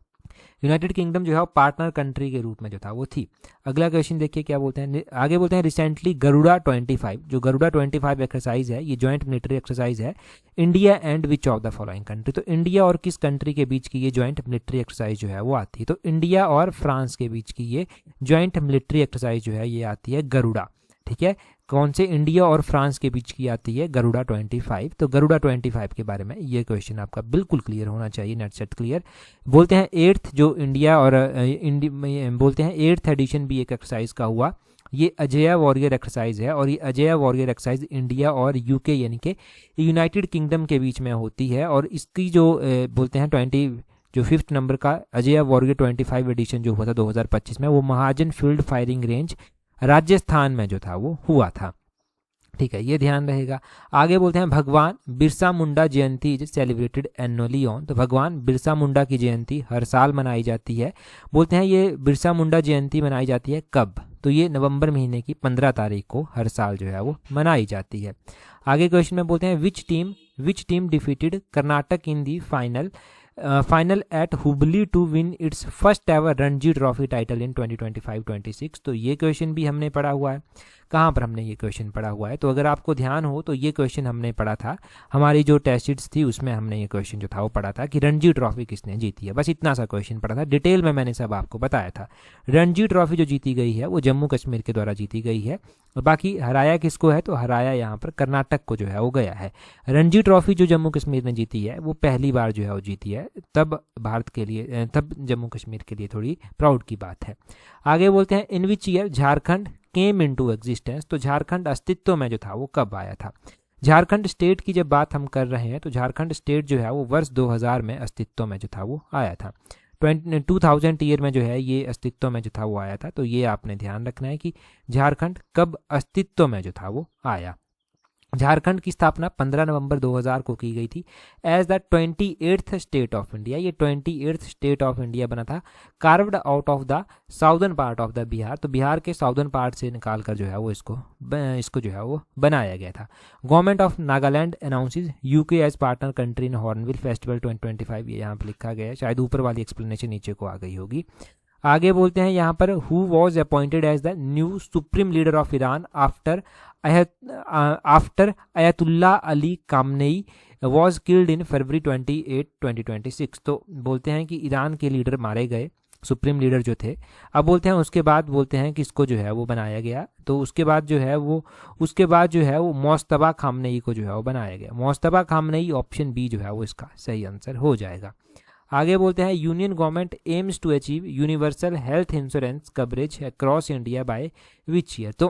यूनाइटेड किंगडम जो है वो पार्टनर कंट्री के रूप में जो था वो थी। अगला क्वेश्चन देखिए क्या बोलते हैं, आगे बोलते हैं रिसेंटली गरुड़ा 25, जो गरुड़ा 25 एक्सरसाइज है ये जॉइंट मिलिट्री एक्सरसाइज है India and which of the following country, तो इंडिया और किस कंट्री के बीच की ये जॉइंट मिलिट्री एक्सरसाइज जो है वो आती है, तो इंडिया और फ्रांस के बीच की ये जॉइंट मिलिट्री एक्सरसाइज जो है ये आती है गरुड़ा। ठीक है, कौन से, इंडिया और फ्रांस के बीच की आती है गरुड़ा 25। तो गरुड़ा 25 के बारे में ये क्वेश्चन आपका बिल्कुल क्लियर होना चाहिए, नेट सेट क्लियर। बोलते हैं 8th जो इंडिया और बोलते हैं 8th एडिशन भी एक एक्सरसाइज का हुआ, ये अजय वॉरियर एक्सरसाइज है, और ये अजय वॉरियर एक्सरसाइज इंडिया और यूके यानी कि यूनाइटेड किंगडम के बीच में होती है। और इसकी जो बोलते हैं 5th नंबर का अजय वॉरियर 25 एडिशन जो हुआ था 2025 में, वो महाजन फील्ड फायरिंग रेंज राजस्थान में जो था वो हुआ था। ठीक है, ये ध्यान रहेगा। आगे बोलते हैं भगवान बिरसा मुंडा जयंती इज सेलिब्रेटेड एनुअली ऑन, तो भगवान बिरसा मुंडा की जयंती हर साल मनाई जाती है। बोलते हैं ये बिरसा मुंडा जयंती मनाई जाती है कब, तो ये नवंबर महीने की 15 तारीख को हर साल जो है वो मनाई जाती है। आगे क्वेश्चन में बोलते हैं which team defeated Karnataka in the final at Hubli to win its first ever Ranji trophy title in 2025-26। तो ये क्वेश्चन भी हमने पढ़ा हुआ है। कहाँ पर हमने ये क्वेश्चन पढ़ा हुआ है, तो अगर आपको ध्यान हो तो ये क्वेश्चन हमने पढ़ा था हमारी जो टेस्ट शीट्स थी उसमें हमने ये क्वेश्चन जो था वो पढ़ा था कि रणजी ट्रॉफी किसने जीती है। बस इतना सा क्वेश्चन पढ़ा था, डिटेल में मैंने सब आपको बताया था। रणजी ट्रॉफी जो जीती गई है वो जम्मू कश्मीर के द्वारा जीती गई है, और बाकी हराया किसको है, तो हराया यहाँ पर कर्नाटक को जो है वो गया है। रणजी ट्रॉफी जो जम्मू कश्मीर ने जीती है वो पहली बार जो है वो जीती है, तब भारत के लिए, तब जम्मू कश्मीर के लिए थोड़ी प्राउड की बात है। आगे बोलते हैं in which year Jharkhand came into existence, तो झारखंड अस्तित्व में जो था वो कब आया था। झारखंड स्टेट की जब बात हम कर रहे हैं तो झारखंड स्टेट जो है वो वर्ष 2000 में अस्तित्व में जो था वो आया था। 2000 ईयर में जो है ये अस्तित्व में जो था वो आया था। तो ये आपने ध्यान रखना है कि झारखंड कब अस्तित्व में जो था वो आया। झारखंड की स्थापना 15 नवंबर 2000 को की गई थी as the 28th state of India. ये 28th स्टेट ऑफ इंडिया बना था, carved out of the southern part of the Bihar, तो बिहार के साउदर्न पार्ट से निकाल कर जो है वो इसको जो है वो बनाया गया था। Government of Nagaland announces UK as partner country in Hornbill festival 2025, ये यहाँ पर लिखा गया है, शायद ऊपर वाली एक्सप्लेनेशन नीचे को आ गई होगी। आगे बोलते हैं यहाँ पर who was appointed as the new supreme leader of Iran after Ayatollah Ali Khamenei was killed in February 28, 2026। तो बोलते हैं कि ईरान के लीडर मारे गए, सुप्रीम लीडर जो थे। अब बोलते हैं उसके बाद बोलते हैं कि इसको जो है वो बनाया गया, तो उसके बाद जो है वो मोस्तफा खामनेई को जो है वो बनाया गया। मोस्तफा खामनेई ऑप्शन बी जो है वो इसका सही आंसर हो जाएगा। आगे बोलते हैं union government aims to achieve universal health insurance coverage across India by which year, तो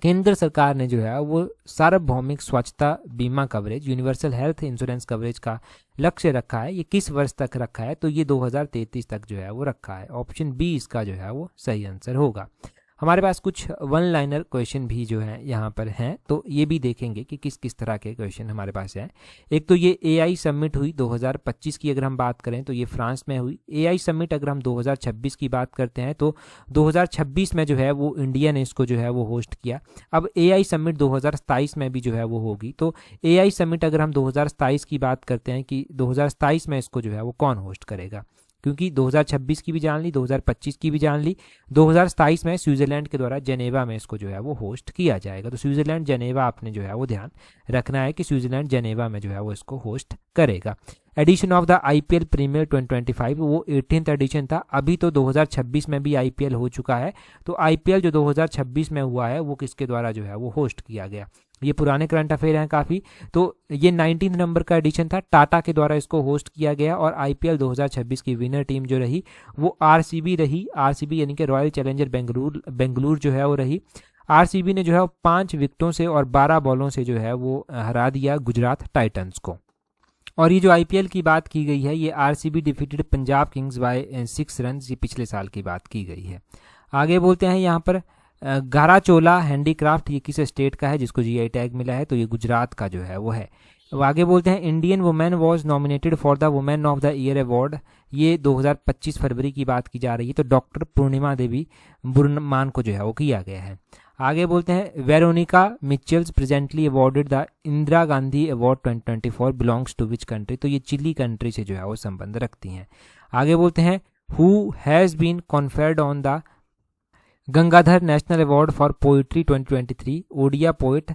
केंद्र सरकार ने जो है वो सार्वभौमिक स्वच्छता बीमा coverage universal health insurance coverage का लक्ष्य रखा है। ये किस वर्ष तक रखा है, तो ये 2033 तक जो है वो रखा है। ऑप्शन बी इसका जो है वो सही आंसर होगा। हमारे पास कुछ वन लाइनर क्वेश्चन भी जो है यहाँ पर हैं, तो ये भी देखेंगे कि किस किस तरह के क्वेश्चन हमारे पास हैं। एक तो ये AI समिट हुई 2025 की, अगर हम बात करें तो ये फ्रांस में हुई। AI समिट अगर हम 2026 की बात करते हैं तो 2026 में जो है वो इंडिया ने इसको जो है वो होस्ट किया। अब AI समिट 2027 में भी जो है वो होगी, तो AI समिट अगर हम 2027 की बात करते हैं कि 2027 में इसको जो है वो कौन होस्ट करेगा, क्योंकि 2026 की भी जान ली, 2025 की भी जान ली, 2027 में स्विट्जरलैंड के द्वारा जेनेवा में इसको जो है वो होस्ट किया जाएगा। तो स्विट्जरलैंड जेनेवा आपने जो है वो ध्यान रखना है कि स्विट्जरलैंड जेनेवा में जो है वो इसको होस्ट करेगा। Edition of the IPL premier 2025 वो 18th एडिशन था। अभी तो 2026 में भी IPL हो चुका है, तो IPL जो 2026 में हुआ है वो किसके द्वारा जो है वो होस्ट किया गया। ये पुराने करंट अफेयर हैं काफ़ी, तो ये 19th नंबर का एडिशन था, टाटा के द्वारा इसको होस्ट किया गया। और IPL 2026 की विनर टीम जो रही वो RCB रही। RCB यानी कि रॉयल चैलेंजर बेंगलुरु जो है वो रही। RCB ने जो है 5 विकेटों से और 12 बॉलों से जो है वो हरा दिया गुजरात टाइटंस को। और ये जो IPL की बात की गई है ये RCB defeated Punjab kings by 6 run, ये पिछले साल की बात की गई है। आगे बोलते हैं यहाँ पर गाराचोला हैंडीक्राफ्ट, ये किस स्टेट का है जिसको GI टैग मिला है, तो ये गुजरात का जो है वो है। अब आगे बोलते हैं Indian women was nominated for the women of the year award, ये 2025 फरवरी की बात की जा रही है, तो डॉक्टर पूर्णिमा देवी बुर्मान को जो है वो किया गया है। आगे बोलते हैं Veronica Michelle's presently awarded the Indira Gandhi award 2024 belongs to which country, तो ये चिली कंट्री से जो है वो संबंध रखती हैं। आगे बोलते हैं who has been conferred on the Gangadhar national award for poetry 2023, Odia poet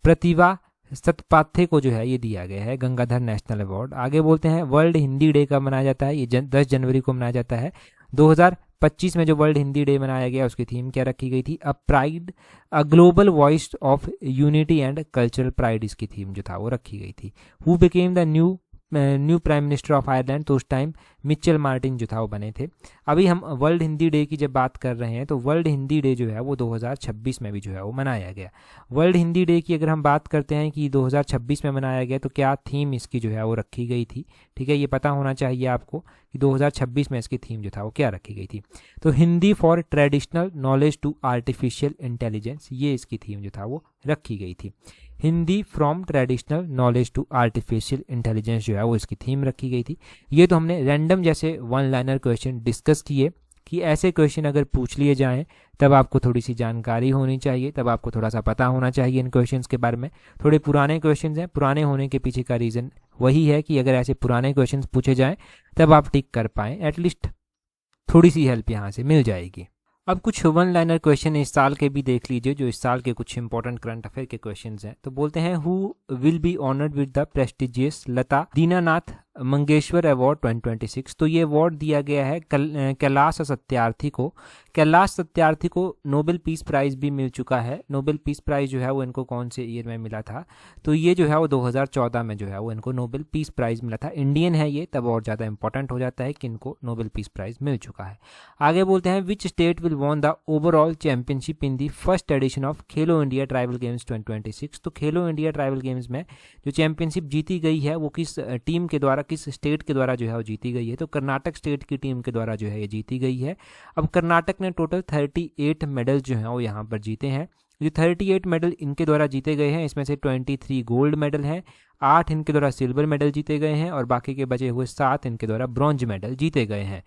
Pratibha Satpathy को जो है ये दिया गया है गंगाधर नेशनल अवार्ड। आगे बोलते हैं वर्ल्ड हिंदी डे कब मनाया जाता है, ये 10 जनवरी को मनाया जाता है। 2025 में जो वर्ल्ड हिंदी डे मनाया गया उसकी थीम क्या रखी गई थी, a pride a global voice of unity and cultural pride, इसकी थीम जो था वो रखी गई थी। Who became the new prime minister of Ireland, तो उस टाइम मिचेल मार्टिन जो था वो बने थे। अभी हम वर्ल्ड हिंदी डे की जब बात कर रहे हैं तो वर्ल्ड हिंदी डे जो है वो 2026 में भी जो है वो मनाया गया। वर्ल्ड हिंदी डे की अगर हम बात करते हैं कि 2026 में मनाया गया तो क्या थीम इसकी जो है वो रखी गई थी, ठीक है, ये पता होना चाहिए आपको कि 2026 में इसकी थीम जो था वो क्या रखी गई थी। तो Hindi for traditional knowledge to artificial intelligence, ये इसकी थीम जो था वो रखी गई थी। Hindi from traditional knowledge to artificial intelligence जो है वो इसकी थीम रखी गई थी। ये तो हमने रैंडम जैसे वन लाइनर क्वेश्चन डिस्कस किए कि ऐसे क्वेश्चन अगर पूछ लिए जाएं तब आपको थोड़ी सी जानकारी होनी चाहिए, तब आपको थोड़ा सा पता होना चाहिए इन क्वेश्चंस के बारे में। थोड़े पुराने क्वेश्चंस हैं, पुराने होने के पीछे का रीज़न वही है कि अगर ऐसे पुराने क्वेश्चंस पूछे जाएं तब आप टिक कर पाएँ, एटलीस्ट थोड़ी सी हेल्प यहाँ से मिल जाएगी। अब कुछ वन लाइनर क्वेश्चन इस साल के भी देख लीजिए, जो इस साल के कुछ इंपॉर्टेंट करंट अफेयर के क्वेश्चंस हैं। तो बोलते हैं who will be honoured with the prestigious Lata Dinanath Mangeshkar award 2026, तो ये अवार्ड दिया गया है कैलाश सत्यार्थी को। कैलाश सत्यार्थी को नोबेल पीस प्राइज़ भी मिल चुका है। नोबेल पीस प्राइज़ जो है वो इनको कौन से ईयर में मिला था, तो ये जो है वो 2014 में जो है वो इनको नोबेल पीस प्राइज़ मिला था। इंडियन है ये, तब और ज़्यादा इंपॉर्टेंट हो जाता है कि इनको नोबेल पीस प्राइज़ मिल चुका है। आगे बोलते हैं which state will won the overall championship in the first edition of Khelo India tribal games 2026, तो खेलो इंडिया ट्राइबल गेम्स में जो चैंपियनशिप जीती गई है वो किस टीम के द्वारा, किस स्टेट के द्वारा जो है वो जीती गई है, तो कर्नाटक स्टेट की टीम के द्वारा जो है ये जीती गई है। अब कर्नाटक ने टोटल 38 मेडल जो हैं वो यहाँ पर जीते हैं। जो 38 मेडल इनके द्वारा जीते गए हैं इसमें से 23 गोल्ड मेडल हैं, 8 इनके द्वारा सिल्वर मेडल जीते गए हैं और बाकी के बचे हुए 7 इनके द्वारा ब्रॉन्ज मेडल जीते गए हैं।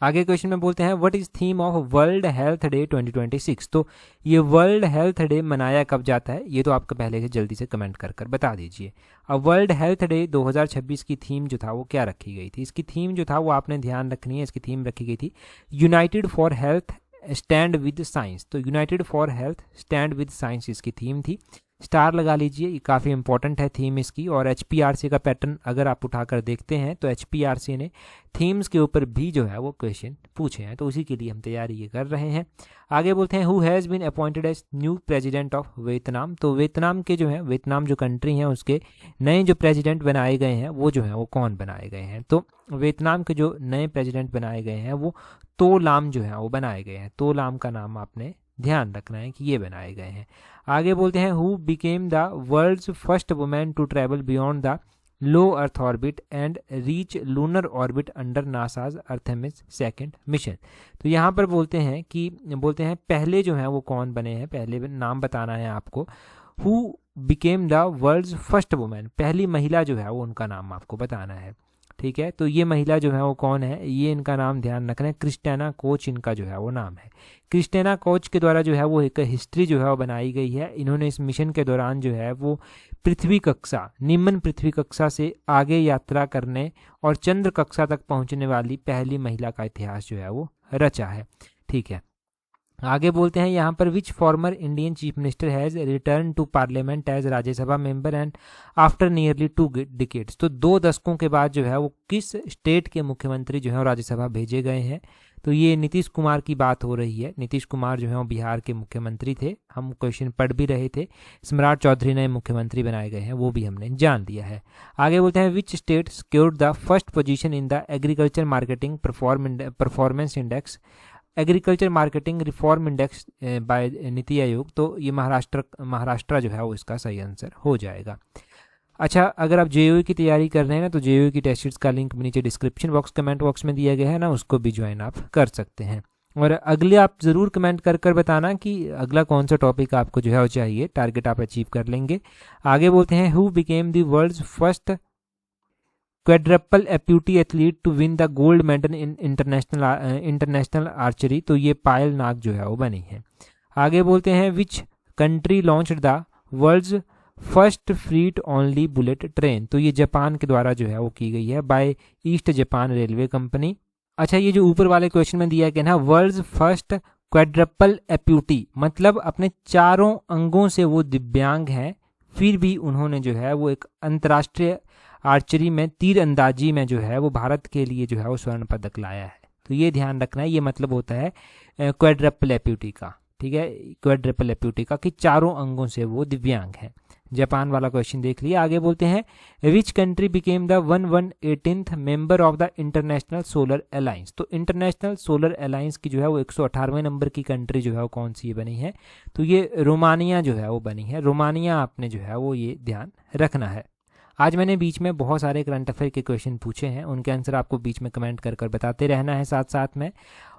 आगे क्वेश्चन में बोलते हैं what is theme of world health day 2026, तो ये वर्ल्ड हेल्थ डे मनाया कब जाता है, ये तो आपको पहले से जल्दी से कमेंट कर बता दीजिए। अब वर्ल्ड हेल्थ डे 2026 की थीम जो था वो क्या रखी गई थी, इसकी थीम जो था वो आपने ध्यान रखनी है। इसकी थीम रखी गई थी united for health stand with science, तो united for health stand with science इसकी थीम थी। स्टार लगा लीजिए, ये काफ़ी इंपॉर्टेंट है थीम इसकी। और HPRC का पैटर्न अगर आप उठाकर देखते हैं तो HPRC ने थीम्स के ऊपर भी जो है वो क्वेश्चन पूछे हैं, तो उसी के लिए हम तैयारी ये कर रहे हैं। आगे बोलते हैं who has been appointed as new president of Vietnam, तो वियतनाम के जो है, वियतनाम जो कंट्री है उसके नए जो प्रेसिडेंट बनाए गए हैं वो जो है वो कौन बनाए गए हैं, तो वियतनाम के जो नए प्रेसिडेंट बनाए गए हैं वो तो लाम जो है वो बनाए गए हैं। तो लाम का नाम आपने ध्यान रखना है कि ये बनाए गए हैं। आगे बोलते हैं who became the world's first women to travel beyond the low earth orbit and reach lunar orbit under NASA's Artemis second mission, तो यहाँ पर बोलते हैं पहले जो है वो कौन बने हैं, पहले नाम बताना है आपको। Who became the world's first women, पहली महिला जो है वो उनका नाम आपको बताना है, ठीक है। तो ये महिला जो है वो कौन है, ये इनका नाम ध्यान रखना है, क्रिस्टिना कोच इनका जो है वो नाम है। क्रिस्टिना कोच के द्वारा जो है वो एक हिस्ट्री जो है वो बनाई गई है। इन्होंने इस मिशन के दौरान जो है वो पृथ्वी कक्षा, निम्न पृथ्वी कक्षा से आगे यात्रा करने और चंद्र कक्षा तक पहुंचने वाली पहली महिला का इतिहास जो है वो रचा है, ठीक है। आगे बोलते हैं यहाँ पर which former Indian chief minister has return to parliament as Rajya Sabha member and after nearly 2 decades, तो 2 दशकों के बाद जो है वो किस स्टेट के मुख्यमंत्री जो है राज्यसभा भेजे गए हैं, तो ये नीतीश कुमार की बात हो रही है। नीतीश कुमार जो है वो बिहार के मुख्यमंत्री थे, हम क्वेश्चन पढ़ भी रहे थे। सम्राट चौधरी नए मुख्यमंत्री बनाए गए हैं, वो भी हमने जान लिया है। आगे बोलते हैं which state secured the first position in the agriculture marketing performance index, agriculture marketing reform index bye NITI Aayog, तो ये महाराष्ट्र जो है वो इसका सही आंसर हो जाएगा। अच्छा, अगर आप JEE की तैयारी कर रहे हैं ना तो JEE की टेस्ट सीरीज का लिंक नीचे डिस्क्रिप्शन बॉक्स कमेंट बॉक्स में दिया गया है ना, उसको भी ज्वाइन आप कर सकते हैं। और अगले आप ज़रूर कमेंट कर कर बताना कि अगला कौन सा टॉपिक आपको जो है वो चाहिए, टारगेट आप अचीव कर लेंगे। आगे बोलते हैं, who became the world's first quadruple amputee athlete to win the gold medal in international archery. तो ये पायल नाग जो है वो बनी है। आगे बोलते हैं, which country launched the world's first freight only bullet train. तो ये जापान के द्वारा जो है वो की गई है, by East Japan railway company. अच्छा, ये जो ऊपर वाले क्वेश्चन में दिया गया ना, वर्ल्ड्स फर्स्ट क्वाड्रपल एप्यूटी, मतलब अपने चारों अंगों से वो दिव्यांग हैं, फिर भी उन्होंने जो है वो एक अंतर्राष्ट्रीय आर्चरी में, तीर अंदाजी में जो है वो भारत के लिए जो है वो स्वर्ण पदक लाया है। तो ये ध्यान रखना है, ये मतलब होता है क्वाड्रपल एप्यूटी का। ठीक है, क्वाड्रपल एप्यूटी का कि चारों अंगों से वो दिव्यांग है। जापान वाला क्वेश्चन देख लिया। आगे बोलते हैं, which country became the 118th member of the international solar alliance. तो इंटरनेशनल सोलर अलायंस की जो है वो 118वें नंबर की कंट्री जो है वो कौन सी बनी है? तो ये रोमानिया जो है वो बनी है। रोमानिया आपने जो है वो ये ध्यान रखना है। आज मैंने बीच में बहुत सारे करंट अफेयर के क्वेश्चन पूछे हैं, उनके आंसर आपको बीच में कमेंट कर कर बताते रहना है साथ साथ में।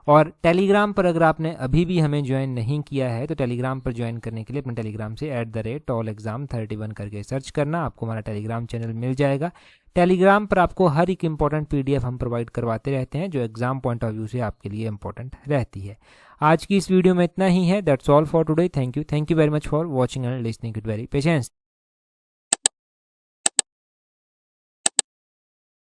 और टेलीग्राम पर अगर आपने अभी भी हमें ज्वाइन नहीं किया है तो टेलीग्राम पर ज्वाइन करने के लिए अपने टेलीग्राम से @tallexam31 करके सर्च करना, आपको हमारा टेलीग्राम चैनल मिल जाएगा। टेलीग्राम पर आपको हर एक इंपॉर्टेंट PDF हम प्रोवाइड करवाते रहते हैं जो एग्जाम पॉइंट ऑफ व्यू से आपके लिए इंपॉर्टेंट रहती है। आज की इस वीडियो में इतना ही है। That's all for today. Thank you very much for watching and listening it very patience.